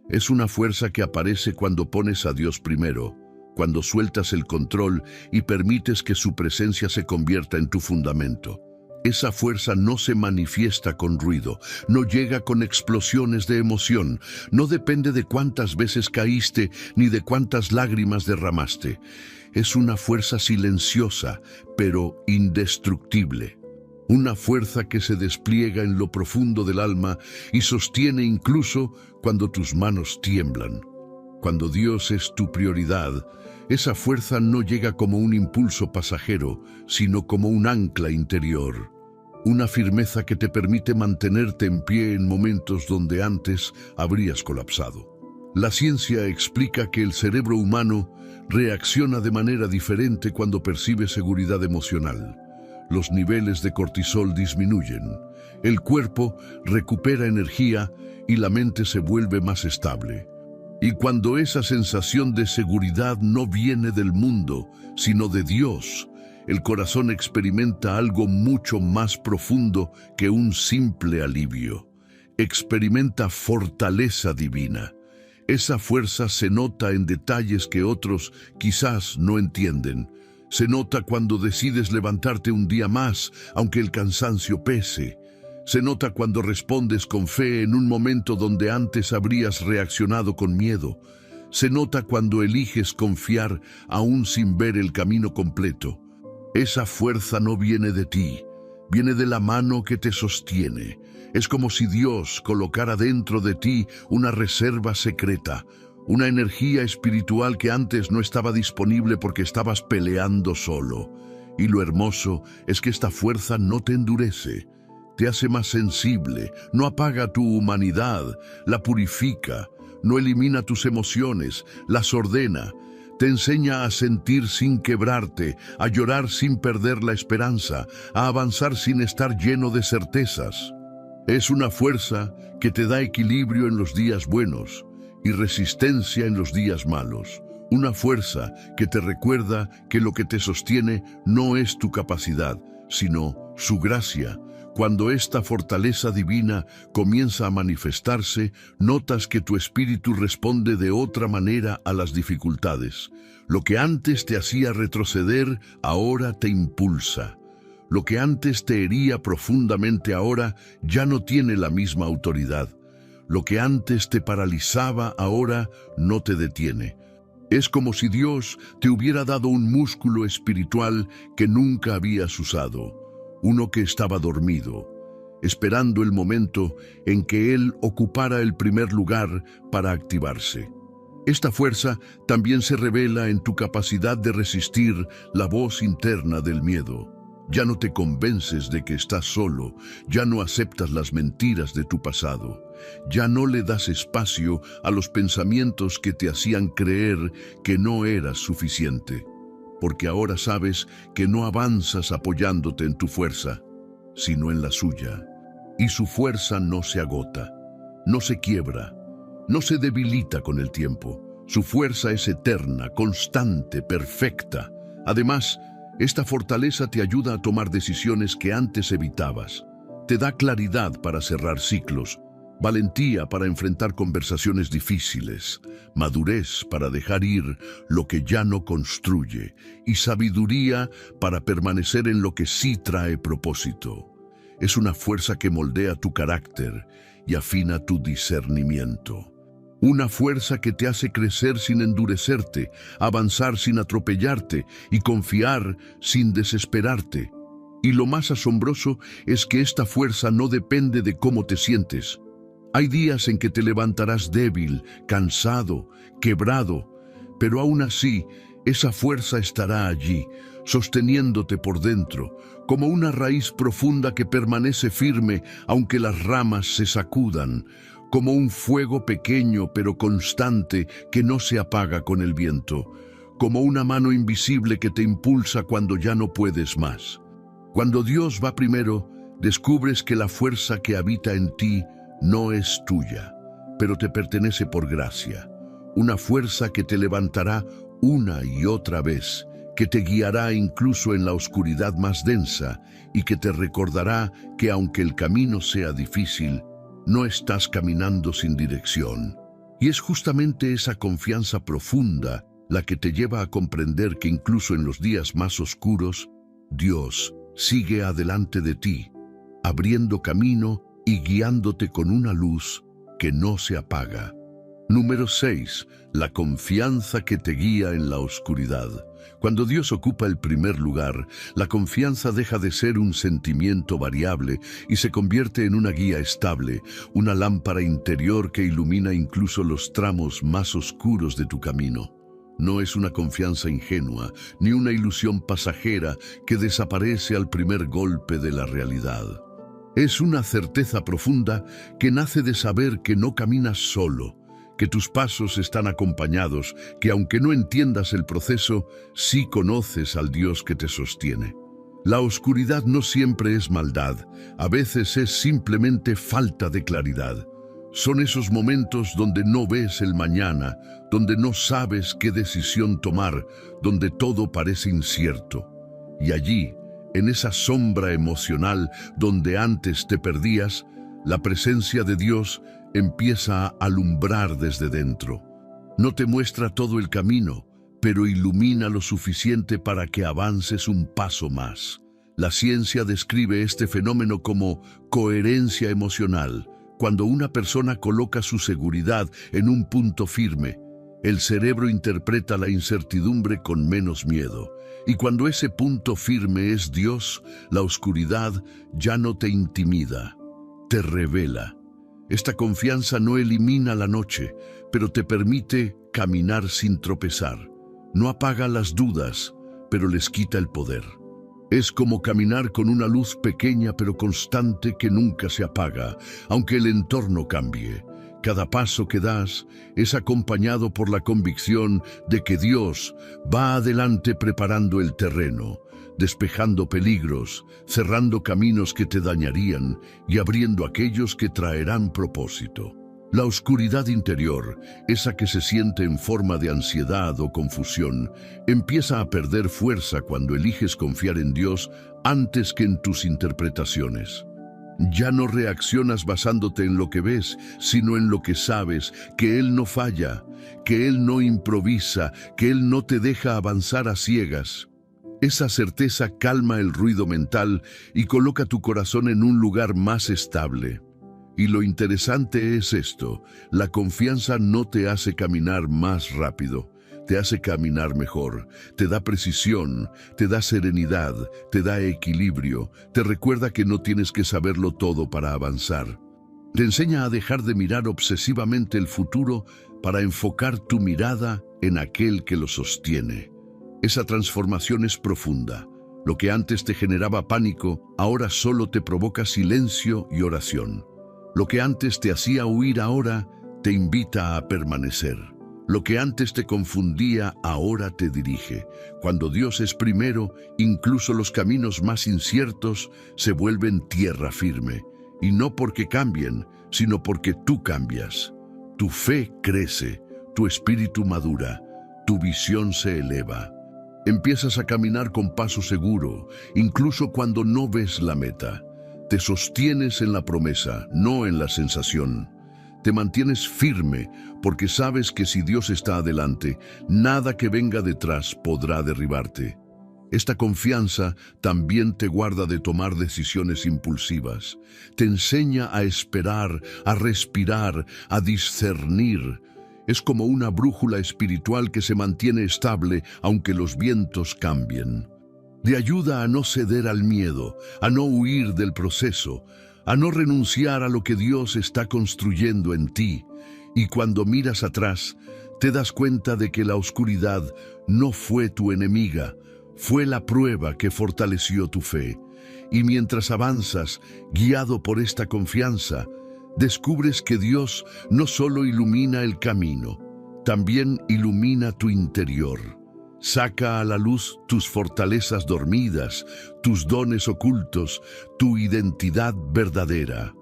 Es una fuerza que aparece cuando pones a Dios primero, cuando sueltas el control y permites que su presencia se convierta en tu fundamento. Esa fuerza no se manifiesta con ruido, no llega con explosiones de emoción, no depende de cuántas veces caíste ni de cuántas lágrimas derramaste. Es una fuerza silenciosa, pero indestructible. Una fuerza que se despliega en lo profundo del alma y sostiene incluso cuando tus manos tiemblan. Cuando Dios es tu prioridad, esa fuerza no llega como un impulso pasajero, sino como un ancla interior. Una firmeza que te permite mantenerte en pie en momentos donde antes habrías colapsado. La ciencia explica que el cerebro humano reacciona de manera diferente cuando percibe seguridad emocional. Los niveles de cortisol disminuyen, el cuerpo recupera energía y la mente se vuelve más estable. Y cuando esa sensación de seguridad no viene del mundo, sino de Dios, el corazón experimenta algo mucho más profundo que un simple alivio. Experimenta fortaleza divina. Esa fuerza se nota en detalles que otros quizás no entienden. Se nota cuando decides levantarte un día más, aunque el cansancio pese. Se nota cuando respondes con fe en un momento donde antes habrías reaccionado con miedo. Se nota cuando eliges confiar aún sin ver el camino completo. Esa fuerza no viene de ti, viene de la mano que te sostiene. Es como si Dios colocara dentro de ti una reserva secreta, una energía espiritual que antes no estaba disponible porque estabas peleando solo. Y lo hermoso es que esta fuerza no te endurece, te hace más sensible, no apaga tu humanidad, la purifica, no elimina tus emociones, las ordena, te enseña a sentir sin quebrarte, a llorar sin perder la esperanza, a avanzar sin estar lleno de certezas. Es una fuerza que te da equilibrio en los días buenos y resistencia en los días malos. Una fuerza que te recuerda que lo que te sostiene no es tu capacidad, sino su gracia. Cuando esta fortaleza divina comienza a manifestarse, notas que tu espíritu responde de otra manera a las dificultades. Lo que antes te hacía retroceder, ahora te impulsa. Lo que antes te hería profundamente ahora ya no tiene la misma autoridad. Lo que antes te paralizaba ahora no te detiene. Es como si Dios te hubiera dado un músculo espiritual que nunca habías usado, uno que estaba dormido. esperando el momento en que Él ocupara el primer lugar para activarse. Esta fuerza también se revela en tu capacidad de resistir la voz interna del miedo. Ya no te convences de que estás solo, ya no aceptas las mentiras de tu pasado, ya no le das espacio a los pensamientos que te hacían creer que no eras suficiente, porque ahora sabes que no avanzas apoyándote en tu fuerza, sino en la suya. Y su fuerza no se agota, no se quiebra, no se debilita con el tiempo. Su fuerza es eterna, constante, perfecta. Además, esta fortaleza te ayuda a tomar decisiones que antes evitabas. Te da claridad para cerrar ciclos, valentía para enfrentar conversaciones difíciles, madurez para dejar ir lo que ya no construye y sabiduría para permanecer en lo que sí trae propósito. Es una fuerza que moldea tu carácter y afina tu discernimiento. Una fuerza que te hace crecer sin endurecerte, avanzar sin atropellarte y confiar sin desesperarte. Y lo más asombroso es que esta fuerza no depende de cómo te sientes. Hay días en que te levantarás débil, cansado, quebrado, pero aún así, esa fuerza estará allí, sosteniéndote por dentro, como una raíz profunda que permanece firme aunque las ramas se sacudan, como un fuego pequeño pero constante que no se apaga con el viento, como una mano invisible que te impulsa cuando ya no puedes más. Cuando Dios va primero, descubres que la fuerza que habita en ti no es tuya, pero te pertenece por gracia. Una fuerza que te levantará una y otra vez, que te guiará incluso en la oscuridad más densa y que te recordará que aunque el camino sea difícil, no estás caminando sin dirección. Y es justamente esa confianza profunda la que te lleva a comprender que incluso en los días más oscuros, Dios sigue adelante de ti, abriendo camino y guiándote con una luz que no se apaga. Número 6. La confianza que te guía en la oscuridad. Cuando Dios ocupa el primer lugar, la confianza deja de ser un sentimiento variable y se convierte en una guía estable, una lámpara interior que ilumina incluso los tramos más oscuros de tu camino. No es una confianza ingenua, ni una ilusión pasajera que desaparece al primer golpe de la realidad. Es una certeza profunda que nace de saber que no caminas solo, que tus pasos están acompañados, que aunque no entiendas el proceso, sí conoces al Dios que te sostiene. La oscuridad no siempre es maldad, a veces es simplemente falta de claridad. Son esos momentos donde no ves el mañana, donde no sabes qué decisión tomar, donde todo parece incierto. Y allí, en esa sombra emocional donde antes te perdías, la presencia de Dios empieza a alumbrar desde dentro. No te muestra todo el camino, pero ilumina lo suficiente para que avances un paso más. La ciencia describe este fenómeno como coherencia emocional. Cuando una persona coloca su seguridad en un punto firme, el cerebro interpreta la incertidumbre con menos miedo. Y cuando ese punto firme es Dios, la oscuridad ya no te intimida, te revela. Esta confianza no elimina la noche, pero te permite caminar sin tropezar. No apaga las dudas, pero les quita el poder. Es como caminar con una luz pequeña pero constante que nunca se apaga, aunque el entorno cambie. Cada paso que das es acompañado por la convicción de que Dios va adelante preparando el terreno, despejando peligros, cerrando caminos que te dañarían y abriendo aquellos que traerán propósito. La oscuridad interior, esa que se siente en forma de ansiedad o confusión, empieza a perder fuerza cuando eliges confiar en Dios antes que en tus interpretaciones. Ya no reaccionas basándote en lo que ves, sino en lo que sabes, que Él no falla, que Él no improvisa, que Él no te deja avanzar a ciegas. Esa certeza calma el ruido mental y coloca tu corazón en un lugar más estable. Y lo interesante es esto, la confianza no te hace caminar más rápido, te hace caminar mejor, te da precisión, te da serenidad, te da equilibrio, te recuerda que no tienes que saberlo todo para avanzar. Te enseña a dejar de mirar obsesivamente el futuro para enfocar tu mirada en aquel que lo sostiene. Esa transformación es profunda. Lo que antes te generaba pánico, ahora solo te provoca silencio y oración. Lo que antes te hacía huir, ahora te invita a permanecer. Lo que antes te confundía, ahora te dirige. Cuando Dios es primero, incluso los caminos más inciertos se vuelven tierra firme. Y no porque cambien, sino porque tú cambias. Tu fe crece, tu espíritu madura, tu visión se eleva. Empiezas a caminar con paso seguro, incluso cuando no ves la meta. Te sostienes en la promesa, no en la sensación. Te mantienes firme porque sabes que si Dios está adelante, nada que venga detrás podrá derribarte. Esta confianza también te guarda de tomar decisiones impulsivas. Te enseña a esperar, a respirar, a discernir. Es como una brújula espiritual que se mantiene estable aunque los vientos cambien. Te ayuda a no ceder al miedo, a no huir del proceso, a no renunciar a lo que Dios está construyendo en ti. Y cuando miras atrás, te das cuenta de que la oscuridad no fue tu enemiga, fue la prueba que fortaleció tu fe. Y mientras avanzas, guiado por esta confianza, descubres que Dios no solo ilumina el camino, también ilumina tu interior. Saca a la luz tus fortalezas dormidas, tus dones ocultos, tu identidad verdadera.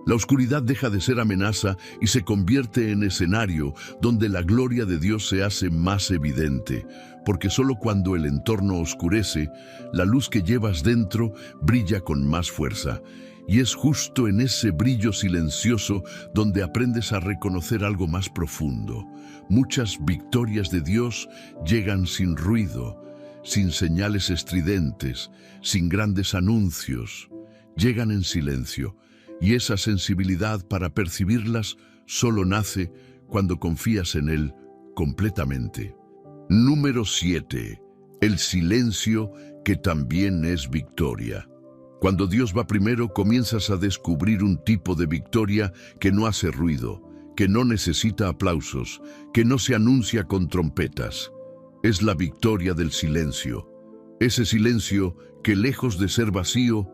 La oscuridad deja de ser amenaza y se convierte en escenario donde la gloria de Dios se hace más evidente, porque solo cuando el entorno oscurece, la luz que llevas dentro brilla con más fuerza. Y es justo en ese brillo silencioso donde aprendes a reconocer algo más profundo. Muchas victorias de Dios llegan sin ruido, sin señales estridentes, sin grandes anuncios. Llegan en silencio, y esa sensibilidad para percibirlas solo nace cuando confías en Él completamente. Número 7. El silencio que también es victoria. Cuando Dios va primero, comienzas a descubrir un tipo de victoria que no hace ruido, que no necesita aplausos, que no se anuncia con trompetas. Es la victoria del silencio. Ese silencio que, lejos de ser vacío,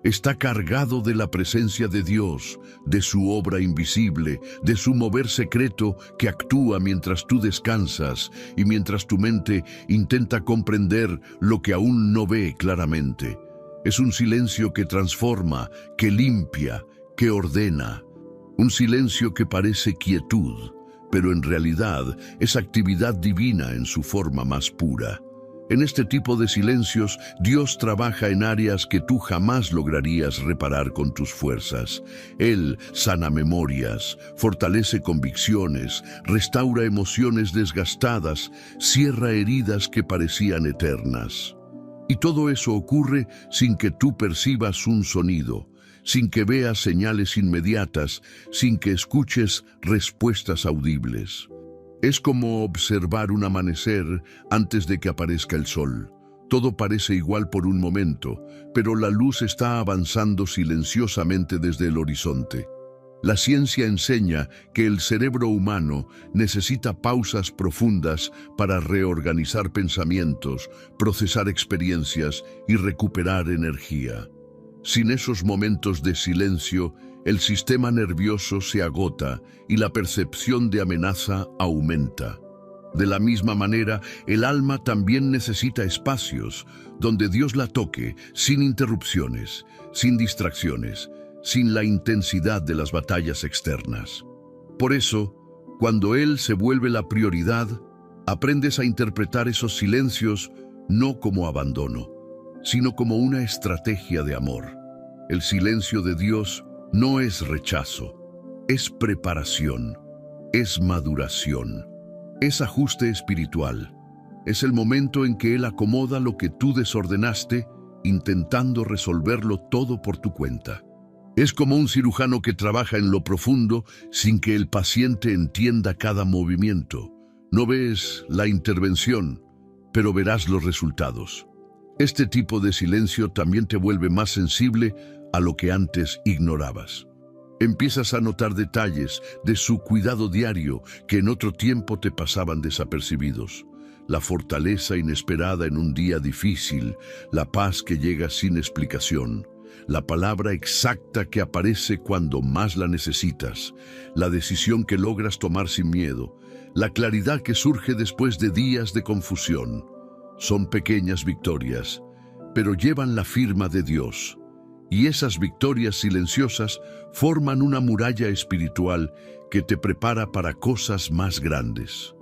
está cargado de la presencia de Dios, de su obra invisible, de su mover secreto que actúa mientras tú descansas y mientras tu mente intenta comprender lo que aún no ve claramente. Es un silencio que transforma, que limpia, que ordena. Un silencio que parece quietud, pero en realidad es actividad divina en su forma más pura. En este tipo de silencios, Dios trabaja en áreas que tú jamás lograrías reparar con tus fuerzas. Él sana memorias, fortalece convicciones, restaura emociones desgastadas, cierra heridas que parecían eternas. Y todo eso ocurre sin que tú percibas un sonido, sin que veas señales inmediatas, sin que escuches respuestas audibles. Es como observar un amanecer antes de que aparezca el sol. Todo parece igual por un momento, pero la luz está avanzando silenciosamente desde el horizonte. La ciencia enseña que el cerebro humano necesita pausas profundas para reorganizar pensamientos, procesar experiencias y recuperar energía. Sin esos momentos de silencio, el sistema nervioso se agota y la percepción de amenaza aumenta. De la misma manera, el alma también necesita espacios donde Dios la toque sin interrupciones, sin distracciones, sin la intensidad de las batallas externas. Por eso, cuando Él se vuelve la prioridad, aprendes a interpretar esos silencios no como abandono, sino como una estrategia de amor. El silencio de Dios no es rechazo, es preparación, es maduración, es ajuste espiritual. Es el momento en que Él acomoda lo que tú desordenaste, intentando resolverlo todo por tu cuenta. Es como un cirujano que trabaja en lo profundo sin que el paciente entienda cada movimiento. No ves la intervención, pero verás los resultados. Este tipo de silencio también te vuelve más sensible a lo que antes ignorabas. Empiezas a notar detalles de su cuidado diario que en otro tiempo te pasaban desapercibidos. La fortaleza inesperada en un día difícil, la paz que llega sin explicación, la palabra exacta que aparece cuando más la necesitas, la decisión que logras tomar sin miedo, la claridad que surge después de días de confusión. Son pequeñas victorias, pero llevan la firma de Dios. Y esas victorias silenciosas forman una muralla espiritual que te prepara para cosas más grandes.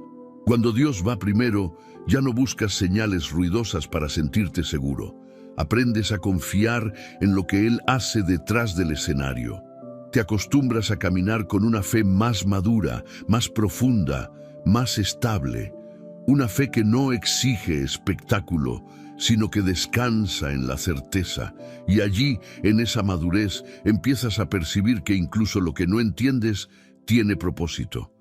Cuando Dios va primero, ya no buscas señales ruidosas para sentirte seguro. Aprendes a confiar en lo que Él hace detrás del escenario. Te acostumbras a caminar con una fe más madura, más profunda, más estable. Una fe que no exige espectáculo, sino que descansa en la certeza. Y allí, en esa madurez, empiezas a percibir que incluso lo que no entiendes tiene propósito,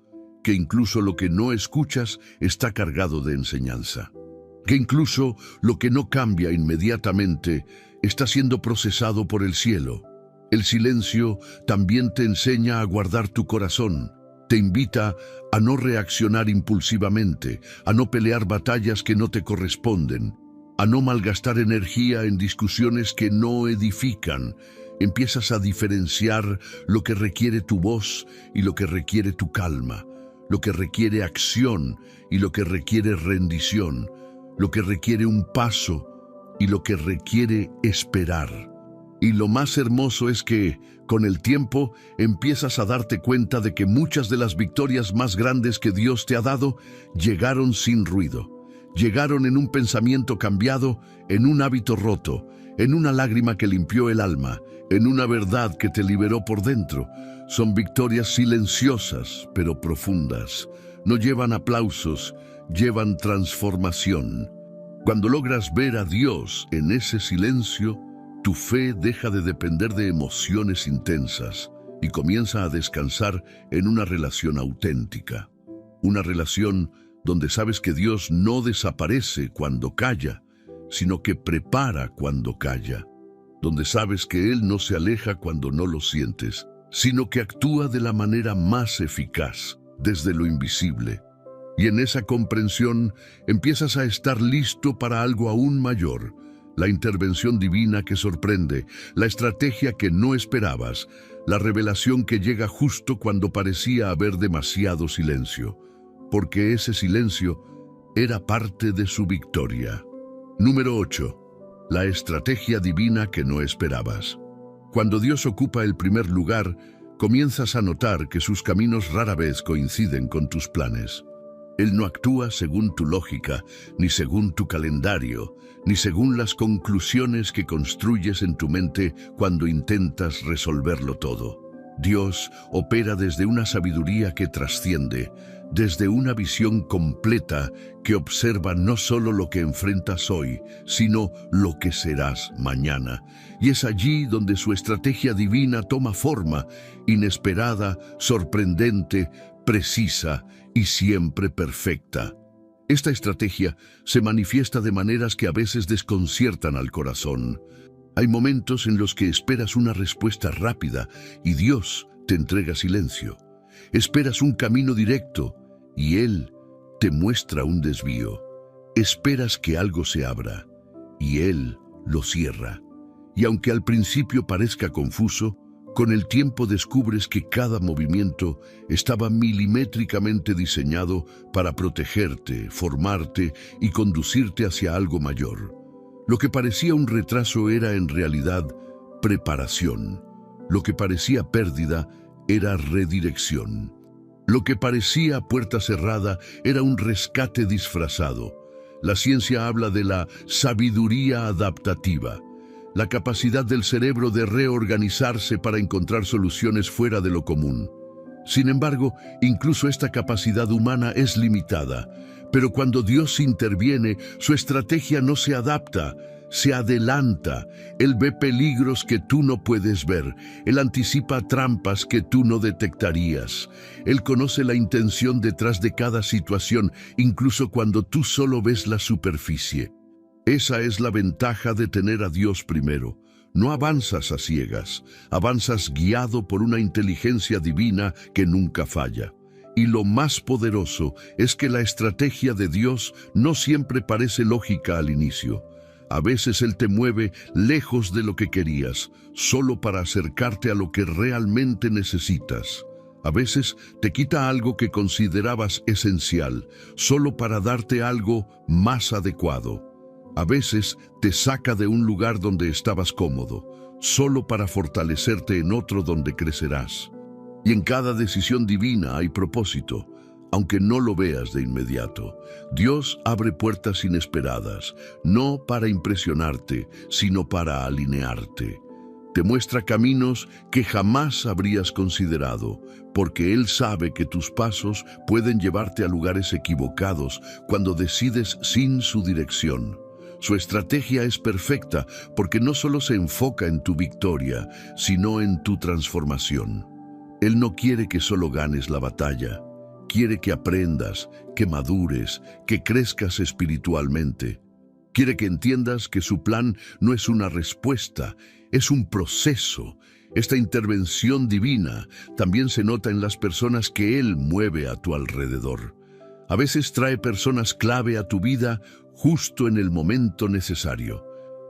que incluso lo que no escuchas está cargado de enseñanza, que incluso lo que no cambia inmediatamente está siendo procesado por el cielo. El silencio también te enseña a guardar tu corazón. Te invita a no reaccionar impulsivamente, a no pelear batallas que no te corresponden, a no malgastar energía en discusiones que no edifican. Empiezas a diferenciar lo que requiere tu voz y lo que requiere tu calma, lo que requiere acción y lo que requiere rendición, lo que requiere un paso y lo que requiere esperar. Y lo más hermoso es que, con el tiempo, empiezas a darte cuenta de que muchas de las victorias más grandes que Dios te ha dado llegaron sin ruido. Llegaron en un pensamiento cambiado, en un hábito roto, en una lágrima que limpió el alma, en una verdad que te liberó por dentro. Son victorias silenciosas, pero profundas. No llevan aplausos, llevan transformación. Cuando logras ver a Dios en ese silencio, tu fe deja de depender de emociones intensas y comienza a descansar en una relación auténtica. Una relación donde sabes que Dios no desaparece cuando calla, sino que prepara cuando calla. Donde sabes que Él no se aleja cuando no lo sientes, sino que actúa de la manera más eficaz, desde lo invisible. Y en esa comprensión empiezas a estar listo para algo aún mayor. La intervención divina que sorprende, la estrategia que no esperabas, la revelación que llega justo cuando parecía haber demasiado silencio, porque ese silencio era parte de su victoria. Número 8. La estrategia divina que no esperabas. Cuando Dios ocupa el primer lugar, comienzas a notar que sus caminos rara vez coinciden con tus planes. Él no actúa según tu lógica, ni según tu calendario, ni según las conclusiones que construyes en tu mente cuando intentas resolverlo todo. Dios opera desde una sabiduría que trasciende, desde una visión completa que observa no solo lo que enfrentas hoy, sino lo que serás mañana. Y es allí donde su estrategia divina toma forma, inesperada, sorprendente, precisa y siempre perfecta. Esta estrategia se manifiesta de maneras que a veces desconciertan al corazón. Hay momentos en los que esperas una respuesta rápida y Dios te entrega silencio. Esperas un camino directo y Él te muestra un desvío. Esperas que algo se abra y Él lo cierra. Y aunque al principio parezca confuso, con el tiempo descubres que cada movimiento estaba milimétricamente diseñado para protegerte, formarte y conducirte hacia algo mayor. Lo que parecía un retraso era en realidad preparación. Lo que parecía pérdida era redirección. Lo que parecía puerta cerrada era un rescate disfrazado. La ciencia habla de la sabiduría adaptativa, la capacidad del cerebro de reorganizarse para encontrar soluciones fuera de lo común. Sin embargo, incluso esta capacidad humana es limitada, pero cuando Dios interviene, su estrategia no se adapta, se adelanta. Él ve peligros que tú no puedes ver. Él anticipa trampas que tú no detectarías. Él conoce la intención detrás de cada situación, incluso cuando tú solo ves la superficie. Esa es la ventaja de tener a Dios primero. No avanzas a ciegas, avanzas guiado por una inteligencia divina que nunca falla. Y lo más poderoso es que la estrategia de Dios no siempre parece lógica al inicio. A veces Él te mueve lejos de lo que querías, solo para acercarte a lo que realmente necesitas. A veces te quita algo que considerabas esencial, solo para darte algo más adecuado. A veces te saca de un lugar donde estabas cómodo, solo para fortalecerte en otro donde crecerás. Y en cada decisión divina hay propósito, aunque no lo veas de inmediato. Dios abre puertas inesperadas, no para impresionarte, sino para alinearte. Te muestra caminos que jamás habrías considerado, porque Él sabe que tus pasos pueden llevarte a lugares equivocados cuando decides sin su dirección. Su estrategia es perfecta porque no solo se enfoca en tu victoria, sino en tu transformación. Él no quiere que solo ganes la batalla. Quiere que aprendas, que madures, que crezcas espiritualmente. Quiere que entiendas que su plan no es una respuesta, es un proceso. Esta intervención divina también se nota en las personas que Él mueve a tu alrededor. A veces trae personas clave a tu vida justo en el momento necesario.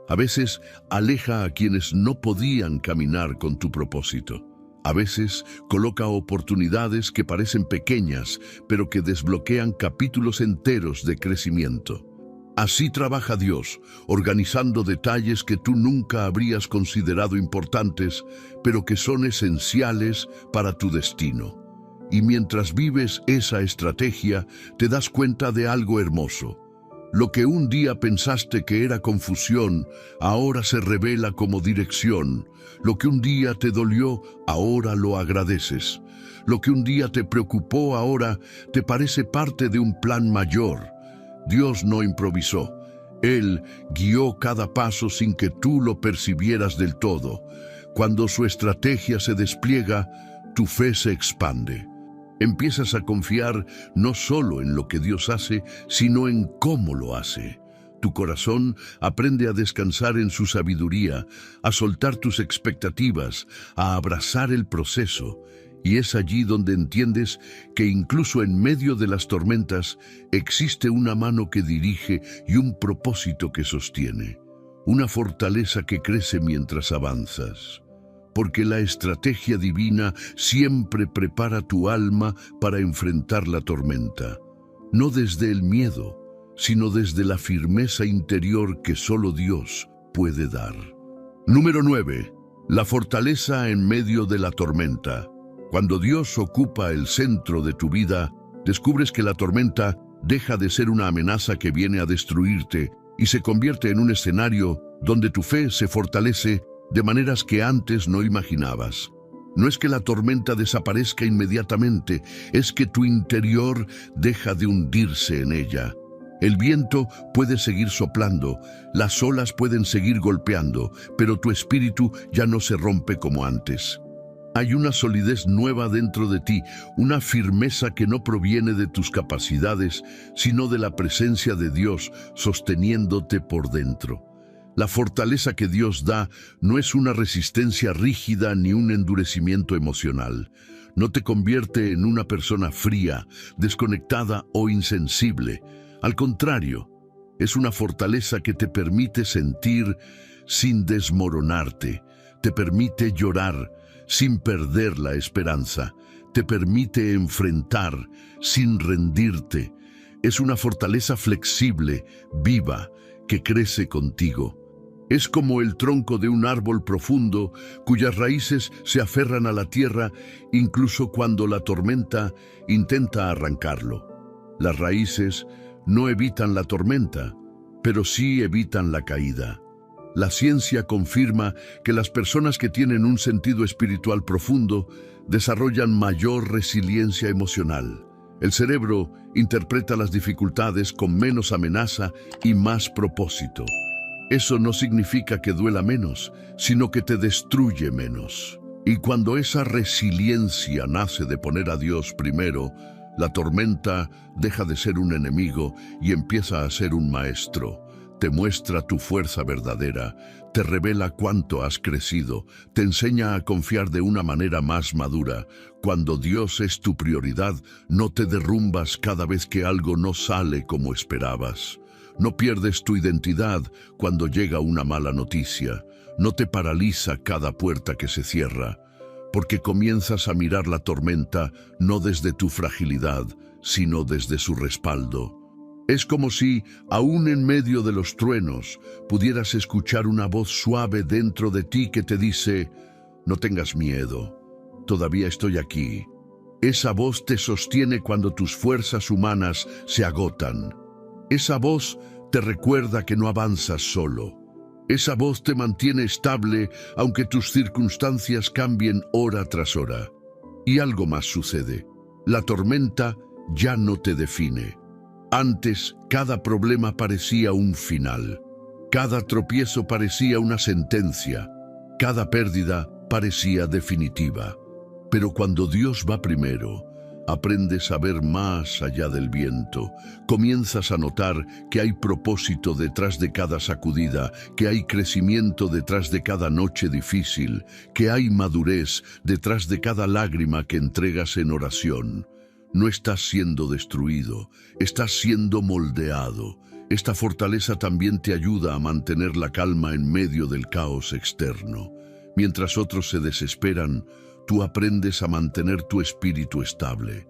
A veces aleja a quienes no podían caminar con tu propósito. A veces coloca oportunidades que parecen pequeñas, pero que desbloquean capítulos enteros de crecimiento. Así trabaja Dios, organizando detalles que tú nunca habrías considerado importantes, pero que son esenciales para tu destino. Y mientras vives esa estrategia, te das cuenta de algo hermoso. Lo que un día pensaste que era confusión, ahora se revela como dirección. Lo que un día te dolió, ahora lo agradeces. Lo que un día te preocupó, ahora te parece parte de un plan mayor. Dios no improvisó. Él guió cada paso sin que tú lo percibieras del todo. Cuando su estrategia se despliega, tu fe se expande. Empiezas a confiar no solo en lo que Dios hace, sino en cómo lo hace. Tu corazón aprende a descansar en su sabiduría, a soltar tus expectativas, a abrazar el proceso. Y es allí donde entiendes que incluso en medio de las tormentas existe una mano que dirige y un propósito que sostiene. Una fortaleza que crece mientras avanzas. Porque la estrategia divina siempre prepara tu alma para enfrentar la tormenta. No desde el miedo, sino desde la firmeza interior que solo Dios puede dar. Número 9. La fortaleza en medio de la tormenta. Cuando Dios ocupa el centro de tu vida, descubres que la tormenta deja de ser una amenaza que viene a destruirte y se convierte en un escenario donde tu fe se fortalece de maneras que antes no imaginabas. No es que la tormenta desaparezca inmediatamente, es que tu interior deja de hundirse en ella. El viento puede seguir soplando, las olas pueden seguir golpeando, pero tu espíritu ya no se rompe como antes. Hay una solidez nueva dentro de ti, una firmeza que no proviene de tus capacidades, sino de la presencia de Dios sosteniéndote por dentro. La fortaleza que Dios da no es una resistencia rígida ni un endurecimiento emocional. No te convierte en una persona fría, desconectada o insensible. Al contrario, es una fortaleza que te permite sentir sin desmoronarte, te permite llorar sin perder la esperanza, te permite enfrentar sin rendirte. Es una fortaleza flexible, viva, que crece contigo. Es como el tronco de un árbol profundo cuyas raíces se aferran a la tierra incluso cuando la tormenta intenta arrancarlo. Las raíces no evitan la tormenta, pero sí evitan la caída. La ciencia confirma que las personas que tienen un sentido espiritual profundo desarrollan mayor resiliencia emocional. El cerebro interpreta las dificultades con menos amenaza y más propósito. Eso no significa que duela menos, sino que te destruye menos. Y cuando esa resiliencia nace de poner a Dios primero, la tormenta deja de ser un enemigo y empieza a ser un maestro. Te muestra tu fuerza verdadera, te revela cuánto has crecido, te enseña a confiar de una manera más madura. Cuando Dios es tu prioridad, no te derrumbas cada vez que algo no sale como esperabas. No pierdes tu identidad cuando llega una mala noticia. No te paraliza cada puerta que se cierra, porque comienzas a mirar la tormenta no desde tu fragilidad, sino desde su respaldo. Es como si, aún en medio de los truenos, pudieras escuchar una voz suave dentro de ti que te dice: no tengas miedo, todavía estoy aquí. Esa voz te sostiene cuando tus fuerzas humanas se agotan. Esa voz te recuerda que no avanzas solo. Esa voz te mantiene estable aunque tus circunstancias cambien hora tras hora. Y algo más sucede. La tormenta ya no te define. Antes, cada problema parecía un final. Cada tropiezo parecía una sentencia. Cada pérdida parecía definitiva. Pero cuando Dios va primero, aprendes a ver más allá del viento. Comienzas a notar que hay propósito detrás de cada sacudida, que hay crecimiento detrás de cada noche difícil, que hay madurez detrás de cada lágrima que entregas en oración. No estás siendo destruido, estás siendo moldeado. Esta fortaleza también te ayuda a mantener la calma en medio del caos externo. Mientras otros se desesperan, tú aprendes a mantener tu espíritu estable.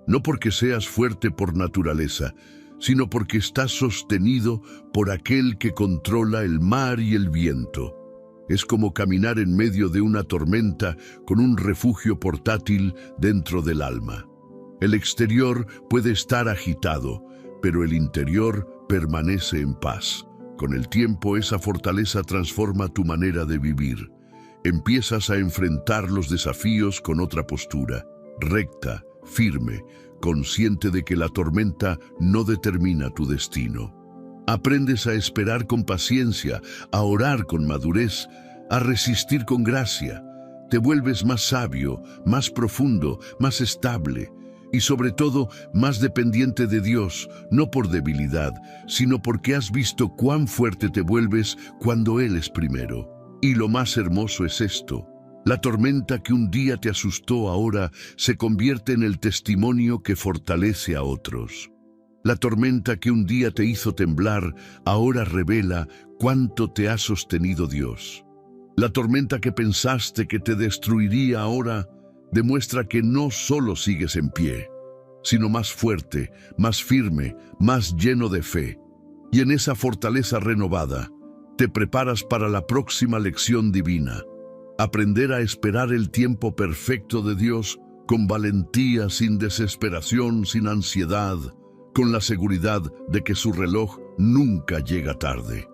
No porque seas fuerte por naturaleza, sino porque estás sostenido por aquel que controla el mar y el viento. Es como caminar en medio de una tormenta con un refugio portátil dentro del alma. El exterior puede estar agitado, pero el interior permanece en paz. Con el tiempo, esa fortaleza transforma tu manera de vivir. Empiezas a enfrentar los desafíos con otra postura, recta, firme, consciente de que la tormenta no determina tu destino. Aprendes a esperar con paciencia, a orar con madurez, a resistir con gracia. Te vuelves más sabio, más profundo, más estable y sobre todo más dependiente de Dios, no por debilidad, sino porque has visto cuán fuerte te vuelves cuando Él es primero. Y lo más hermoso es esto: la tormenta que un día te asustó ahora se convierte en el testimonio que fortalece a otros. La tormenta que un día te hizo temblar ahora revela cuánto te ha sostenido Dios. La tormenta que pensaste que te destruiría ahora demuestra que no solo sigues en pie, sino más fuerte, más firme, más lleno de fe. Y en esa fortaleza renovada, te preparas para la próxima lección divina. Aprender a esperar el tiempo perfecto de Dios con valentía, sin desesperación, sin ansiedad, con la seguridad de que su reloj nunca llega tarde.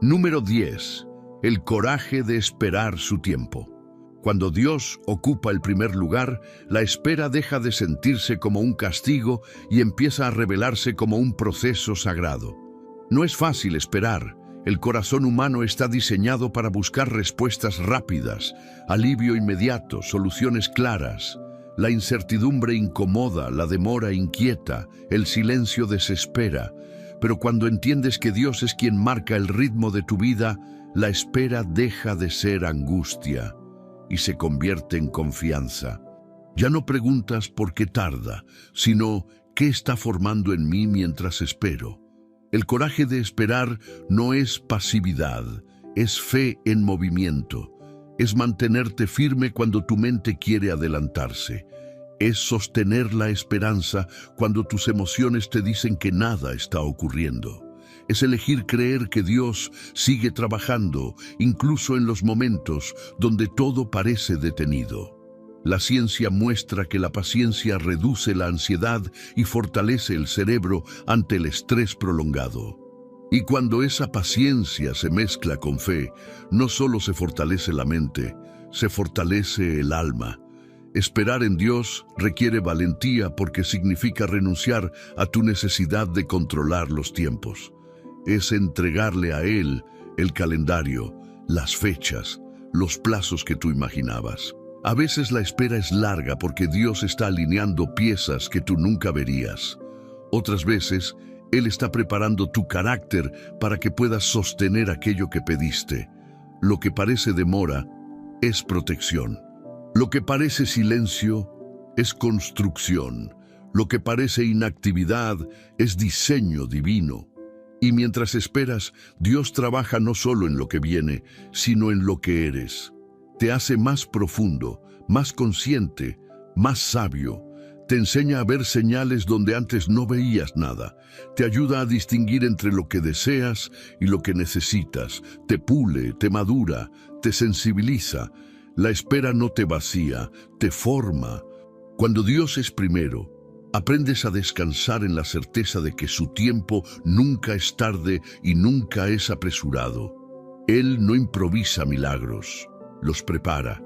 Número 10. El coraje de esperar su tiempo. Cuando Dios ocupa el primer lugar, la espera deja de sentirse como un castigo y empieza a revelarse como un proceso sagrado. No es fácil esperar. El corazón humano está diseñado para buscar respuestas rápidas, alivio inmediato, soluciones claras. La incertidumbre incomoda, la demora inquieta, el silencio desespera. Pero cuando entiendes que Dios es quien marca el ritmo de tu vida, la espera deja de ser angustia y se convierte en confianza. Ya no preguntas por qué tarda, sino qué está formando en mí mientras espero. El coraje de esperar no es pasividad, es fe en movimiento. Es mantenerte firme cuando tu mente quiere adelantarse. Es sostener la esperanza cuando tus emociones te dicen que nada está ocurriendo. Es elegir creer que Dios sigue trabajando, incluso en los momentos donde todo parece detenido. La ciencia muestra que la paciencia reduce la ansiedad y fortalece el cerebro ante el estrés prolongado. Y cuando esa paciencia se mezcla con fe, no solo se fortalece la mente, se fortalece el alma. Esperar en Dios requiere valentía porque significa renunciar a tu necesidad de controlar los tiempos. Es entregarle a Él el calendario, las fechas, los plazos que tú imaginabas. A veces la espera es larga porque Dios está alineando piezas que tú nunca verías. Otras veces, Él está preparando tu carácter para que puedas sostener aquello que pediste. Lo que parece demora es protección. Lo que parece silencio es construcción. Lo que parece inactividad es diseño divino. Y mientras esperas, Dios trabaja no solo en lo que viene, sino en lo que eres. Te hace más profundo, más consciente, más sabio. Te enseña a ver señales donde antes no veías nada. Te ayuda a distinguir entre lo que deseas y lo que necesitas. Te pule, te madura, te sensibiliza. La espera no te vacía, te forma. Cuando Dios es primero, aprendes a descansar en la certeza de que su tiempo nunca es tarde y nunca es apresurado. Él no improvisa milagros, los prepara.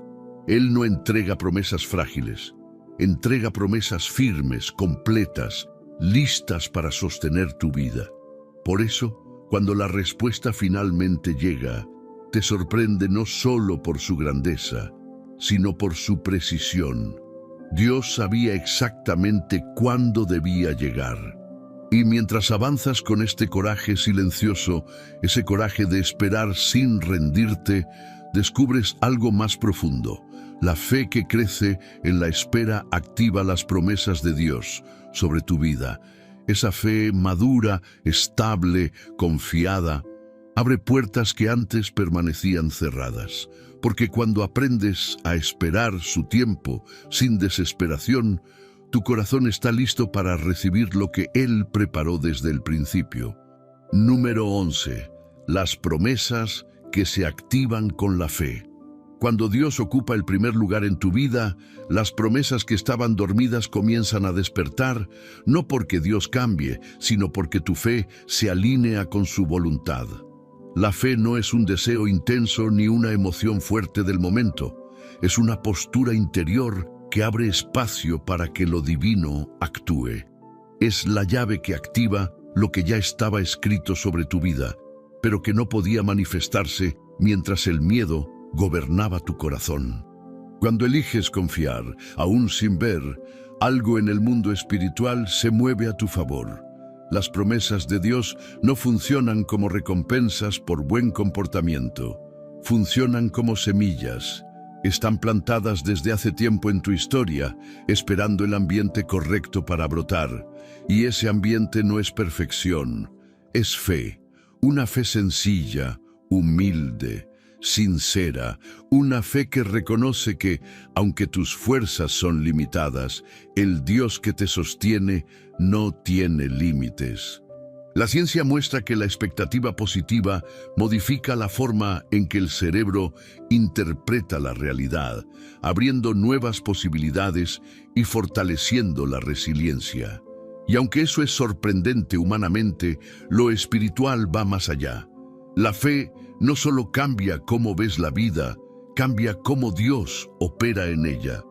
Él no entrega promesas frágiles, entrega promesas firmes, completas, listas para sostener tu vida. Por eso, cuando la respuesta finalmente llega, te sorprende no solo por su grandeza, sino por su precisión. Dios sabía exactamente cuándo debía llegar. Y mientras avanzas con este coraje silencioso, ese coraje de esperar sin rendirte, descubres algo más profundo. La fe que crece en la espera activa las promesas de Dios sobre tu vida. Esa fe madura, estable, confiada, abre puertas que antes permanecían cerradas. Porque cuando aprendes a esperar su tiempo sin desesperación, tu corazón está listo para recibir lo que Él preparó desde el principio. Número 11. Las promesas que se activan con la fe. Cuando Dios ocupa el primer lugar en tu vida, las promesas que estaban dormidas comienzan a despertar, no porque Dios cambie, sino porque tu fe se alinea con su voluntad. La fe no es un deseo intenso ni una emoción fuerte del momento. Es una postura interior que abre espacio para que lo divino actúe. Es la llave que activa lo que ya estaba escrito sobre tu vida, pero que no podía manifestarse mientras el miedo gobernaba tu corazón. Cuando eliges confiar, aún sin ver, algo en el mundo espiritual se mueve a tu favor. Las promesas de Dios no funcionan como recompensas por buen comportamiento. Funcionan como semillas. Están plantadas desde hace tiempo en tu historia, esperando el ambiente correcto para brotar. Y ese ambiente no es perfección, es fe. Una fe sencilla, humilde, sincera, una fe que reconoce que, aunque tus fuerzas son limitadas, el Dios que te sostiene no tiene límites. La ciencia muestra que la expectativa positiva modifica la forma en que el cerebro interpreta la realidad, abriendo nuevas posibilidades y fortaleciendo la resiliencia. Y aunque eso es sorprendente humanamente, lo espiritual va más allá. La fe no solo cambia cómo ves la vida, cambia cómo Dios opera en ella.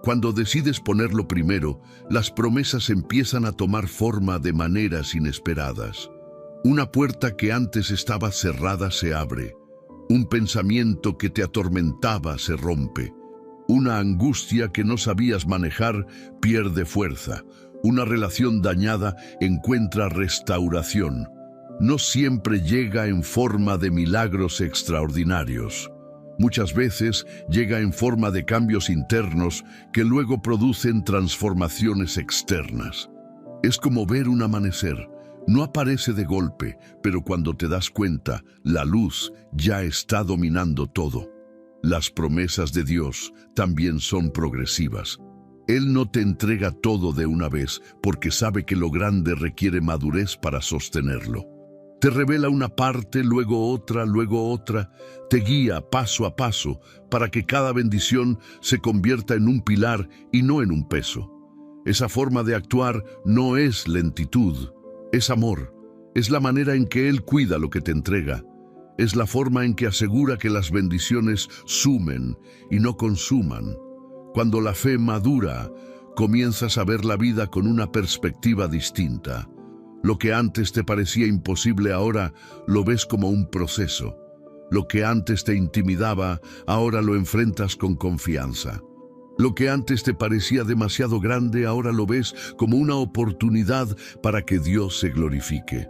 Cuando decides ponerlo primero, las promesas empiezan a tomar forma de maneras inesperadas. Una puerta que antes estaba cerrada se abre. Un pensamiento que te atormentaba se rompe. Una angustia que no sabías manejar pierde fuerza. Una relación dañada encuentra restauración. No siempre llega en forma de milagros extraordinarios. Muchas veces llega en forma de cambios internos que luego producen transformaciones externas. Es como ver un amanecer. No aparece de golpe, pero cuando te das cuenta, la luz ya está dominando todo. Las promesas de Dios también son progresivas. Él no te entrega todo de una vez porque sabe que lo grande requiere madurez para sostenerlo. Te revela una parte, luego otra, te guía paso a paso para que cada bendición se convierta en un pilar y no en un peso. Esa forma de actuar no es lentitud, es amor, es la manera en que Él cuida lo que te entrega, es la forma en que asegura que las bendiciones sumen y no consuman. Cuando la fe madura, comienzas a ver la vida con una perspectiva distinta. Lo que antes te parecía imposible ahora lo ves como un proceso. Lo que antes te intimidaba, ahora lo enfrentas con confianza. Lo que antes te parecía demasiado grande, ahora lo ves como una oportunidad para que Dios se glorifique.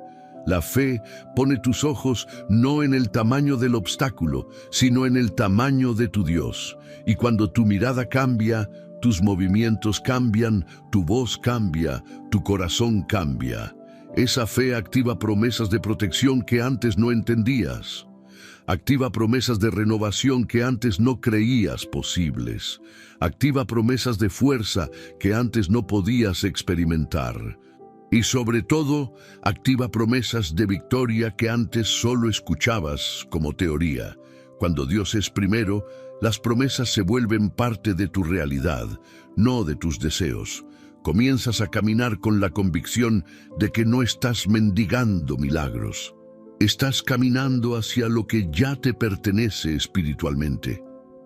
La fe pone tus ojos no en el tamaño del obstáculo, sino en el tamaño de tu Dios. Y cuando tu mirada cambia, tus movimientos cambian, tu voz cambia, tu corazón cambia. Esa fe activa promesas de protección que antes no entendías. Activa promesas de renovación que antes no creías posibles. Activa promesas de fuerza que antes no podías experimentar. Y sobre todo, activa promesas de victoria que antes solo escuchabas como teoría. Cuando Dios es primero, las promesas se vuelven parte de tu realidad, no de tus deseos. Comienzas a caminar con la convicción de que no estás mendigando milagros. Estás caminando hacia lo que ya te pertenece espiritualmente.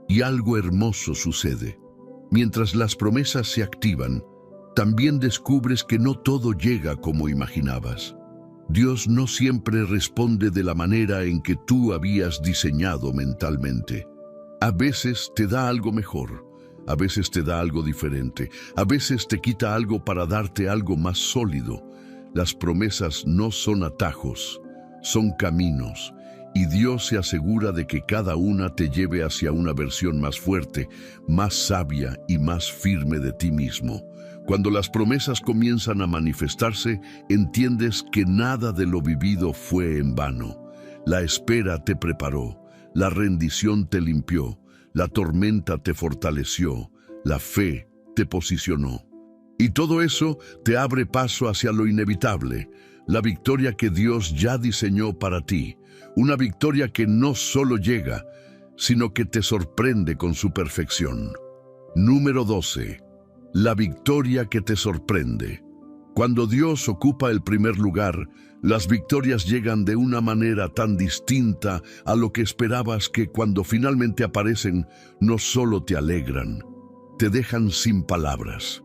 Y algo hermoso sucede. Mientras las promesas se activan, también descubres que no todo llega como imaginabas. Dios no siempre responde de la manera en que tú habías diseñado mentalmente. A veces te da algo mejor, a veces te da algo diferente, a veces te quita algo para darte algo más sólido. Las promesas no son atajos, son caminos, y Dios se asegura de que cada una te lleve hacia una versión más fuerte, más sabia y más firme de ti mismo. Cuando las promesas comienzan a manifestarse, entiendes que nada de lo vivido fue en vano. La espera te preparó, la rendición te limpió, la tormenta te fortaleció, la fe te posicionó. Y todo eso te abre paso hacia lo inevitable, la victoria que Dios ya diseñó para ti. Una victoria que no solo llega, sino que te sorprende con su perfección. Número 12. La victoria que te sorprende. Cuando Dios ocupa el primer lugar, las victorias llegan de una manera tan distinta a lo que esperabas que cuando finalmente aparecen, no solo te alegran, te dejan sin palabras.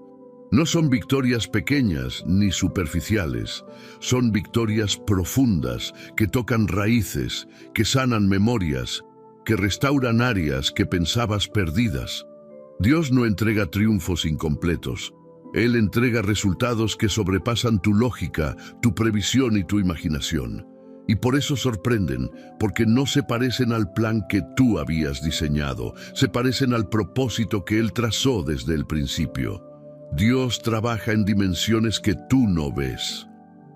No son victorias pequeñas ni superficiales, son victorias profundas que tocan raíces, que sanan memorias, que restauran áreas que pensabas perdidas. Dios no entrega triunfos incompletos. Él entrega resultados que sobrepasan tu lógica, tu previsión y tu imaginación. Y por eso sorprenden, porque no se parecen al plan que tú habías diseñado, se parecen al propósito que Él trazó desde el principio. Dios trabaja en dimensiones que tú no ves.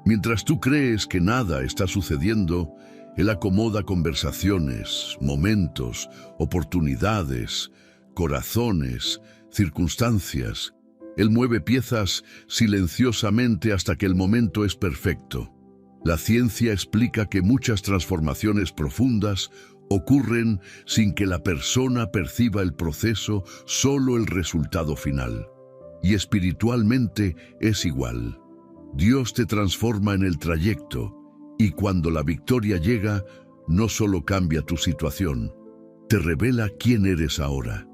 Mientras tú crees que nada está sucediendo, Él acomoda conversaciones, momentos, oportunidades, corazones, circunstancias. Él mueve piezas silenciosamente hasta que el momento es perfecto. La ciencia explica que muchas transformaciones profundas ocurren sin que la persona perciba el proceso, solo el resultado final. Y espiritualmente es igual. Dios te transforma en el trayecto, y cuando la victoria llega, no solo cambia tu situación, te revela quién eres ahora.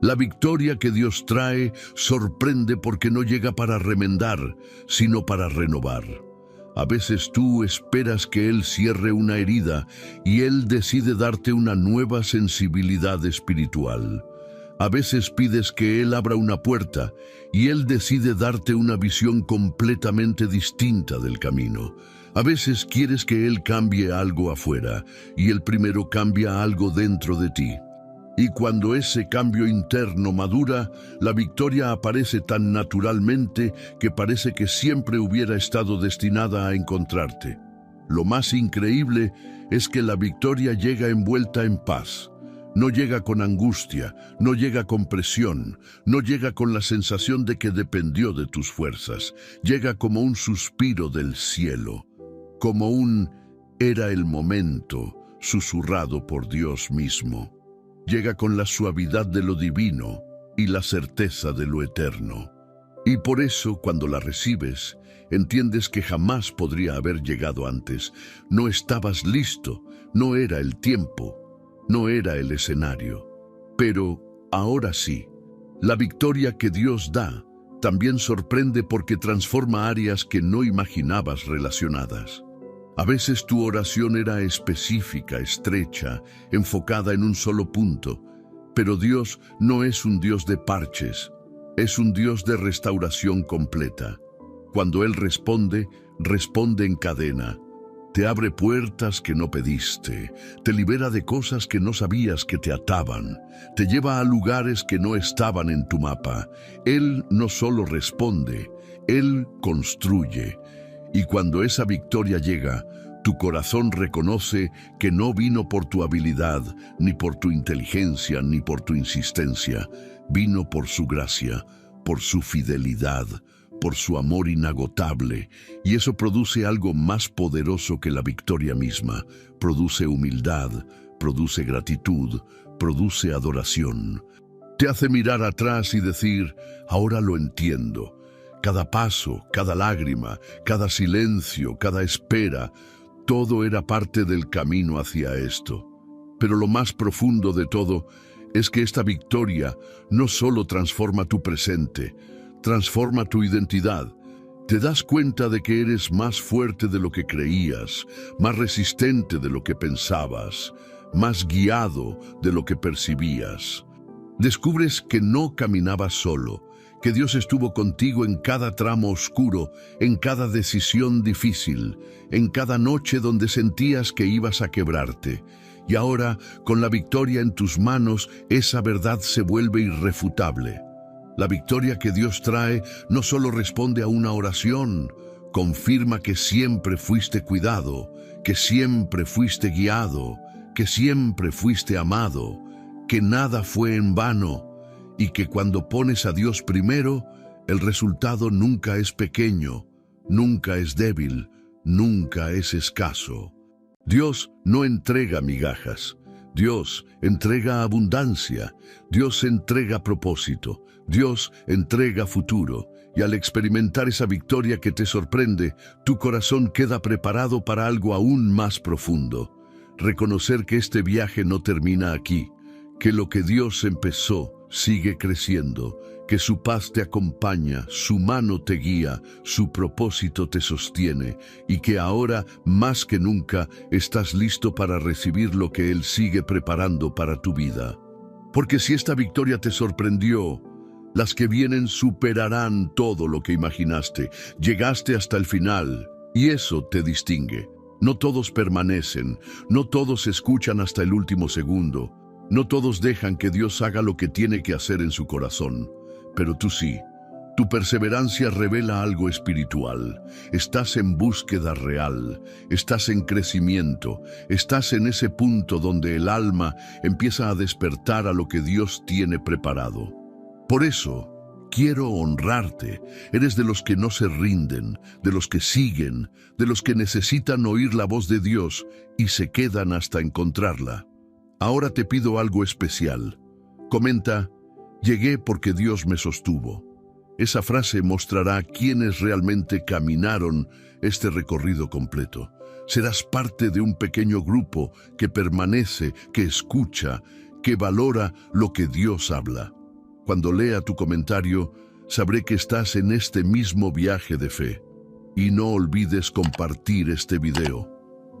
La victoria que Dios trae sorprende porque no llega para remendar, sino para renovar. A veces tú esperas que Él cierre una herida y Él decide darte una nueva sensibilidad espiritual. A veces pides que Él abra una puerta y Él decide darte una visión completamente distinta del camino. A veces quieres que Él cambie algo afuera y Él primero cambia algo dentro de ti. Y cuando ese cambio interno madura, la victoria aparece tan naturalmente que parece que siempre hubiera estado destinada a encontrarte. Lo más increíble es que la victoria llega envuelta en paz. No llega con angustia, no llega con presión, no llega con la sensación de que dependió de tus fuerzas. Llega como un suspiro del cielo, como un «era el momento» susurrado por Dios mismo. Llega con la suavidad de lo divino y la certeza de lo eterno. Y por eso, cuando la recibes, entiendes que jamás podría haber llegado antes. No estabas listo, no era el tiempo, no era el escenario. Pero ahora sí, la victoria que Dios da también sorprende porque transforma áreas que no imaginabas relacionadas. A veces tu oración era específica, estrecha, enfocada en un solo punto. Pero Dios no es un Dios de parches, es un Dios de restauración completa. Cuando Él responde, responde en cadena. Te abre puertas que no pediste, te libera de cosas que no sabías que te ataban, te lleva a lugares que no estaban en tu mapa. Él no solo responde, Él construye. Y cuando esa victoria llega, tu corazón reconoce que no vino por tu habilidad, ni por tu inteligencia, ni por tu insistencia. Vino por su gracia, por su fidelidad, por su amor inagotable, y eso produce algo más poderoso que la victoria misma. Produce humildad, produce gratitud, produce adoración. Te hace mirar atrás y decir, ahora lo entiendo. Cada paso, cada lágrima, cada silencio, cada espera, todo era parte del camino hacia esto. Pero lo más profundo de todo es que esta victoria no solo transforma tu presente, transforma tu identidad. Te das cuenta de que eres más fuerte de lo que creías, más resistente de lo que pensabas, más guiado de lo que percibías. Descubres que no caminabas solo, que Dios estuvo contigo en cada tramo oscuro, en cada decisión difícil, en cada noche donde sentías que ibas a quebrarte. Y ahora, con la victoria en tus manos, esa verdad se vuelve irrefutable. La victoria que Dios trae no solo responde a una oración, confirma que siempre fuiste cuidado, que siempre fuiste guiado, que siempre fuiste amado, que nada fue en vano, y que cuando pones a Dios primero, el resultado nunca es pequeño, nunca es débil, nunca es escaso. Dios no entrega migajas, Dios entrega abundancia, Dios entrega propósito, Dios entrega futuro, y al experimentar esa victoria que te sorprende, tu corazón queda preparado para algo aún más profundo. Reconocer que este viaje no termina aquí, que lo que Dios empezó sigue creciendo, que su paz te acompaña, su mano te guía, su propósito te sostiene, y que ahora, más que nunca, estás listo para recibir lo que Él sigue preparando para tu vida. Porque si esta victoria te sorprendió, las que vienen superarán todo lo que imaginaste. Llegaste hasta el final, y eso te distingue. No todos permanecen, no todos escuchan hasta el último segundo, no todos dejan que Dios haga lo que tiene que hacer en su corazón, pero tú sí. Tu perseverancia revela algo espiritual. Estás en búsqueda real, estás en crecimiento, estás en ese punto donde el alma empieza a despertar a lo que Dios tiene preparado. Por eso, quiero honrarte. Eres de los que no se rinden, de los que siguen, de los que necesitan oír la voz de Dios y se quedan hasta encontrarla. Ahora te pido algo especial. Comenta, llegué porque Dios me sostuvo. Esa frase mostrará quiénes realmente caminaron este recorrido completo. Serás parte de un pequeño grupo que permanece, que escucha, que valora lo que Dios habla. Cuando lea tu comentario, sabré que estás en este mismo viaje de fe. Y no olvides compartir este video.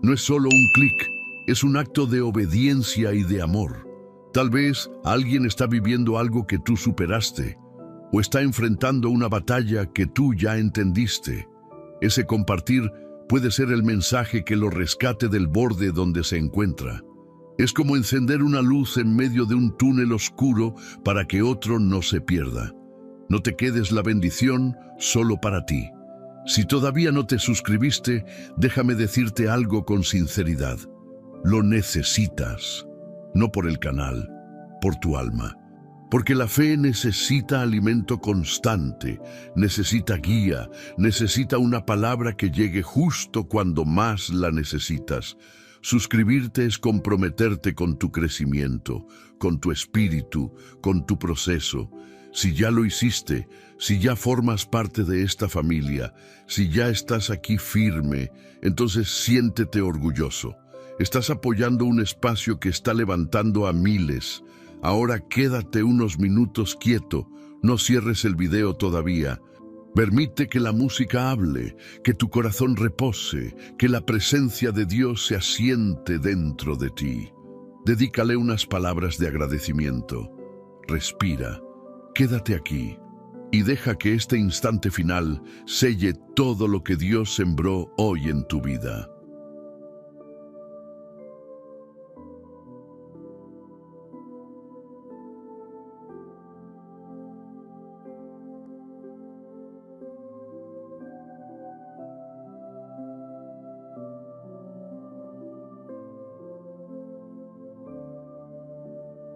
No es solo un clic, es un acto de obediencia y de amor. Tal vez alguien está viviendo algo que tú superaste, o está enfrentando una batalla que tú ya entendiste. Ese compartir puede ser el mensaje que lo rescate del borde donde se encuentra. Es como encender una luz en medio de un túnel oscuro para que otro no se pierda. No te quedes la bendición solo para ti. Si todavía no te suscribiste, déjame decirte algo con sinceridad. Lo necesitas, no por el canal, por tu alma. Porque la fe necesita alimento constante, necesita guía, necesita una palabra que llegue justo cuando más la necesitas. Suscribirte es comprometerte con tu crecimiento, con tu espíritu, con tu proceso. Si ya lo hiciste, si ya formas parte de esta familia, si ya estás aquí firme, entonces siéntete orgulloso. Estás apoyando un espacio que está levantando a miles. Ahora quédate unos minutos quieto, no cierres el video todavía. Permite que la música hable, que tu corazón repose, que la presencia de Dios se asiente dentro de ti. Dedícale unas palabras de agradecimiento. Respira, quédate aquí y deja que este instante final selle todo lo que Dios sembró hoy en tu vida.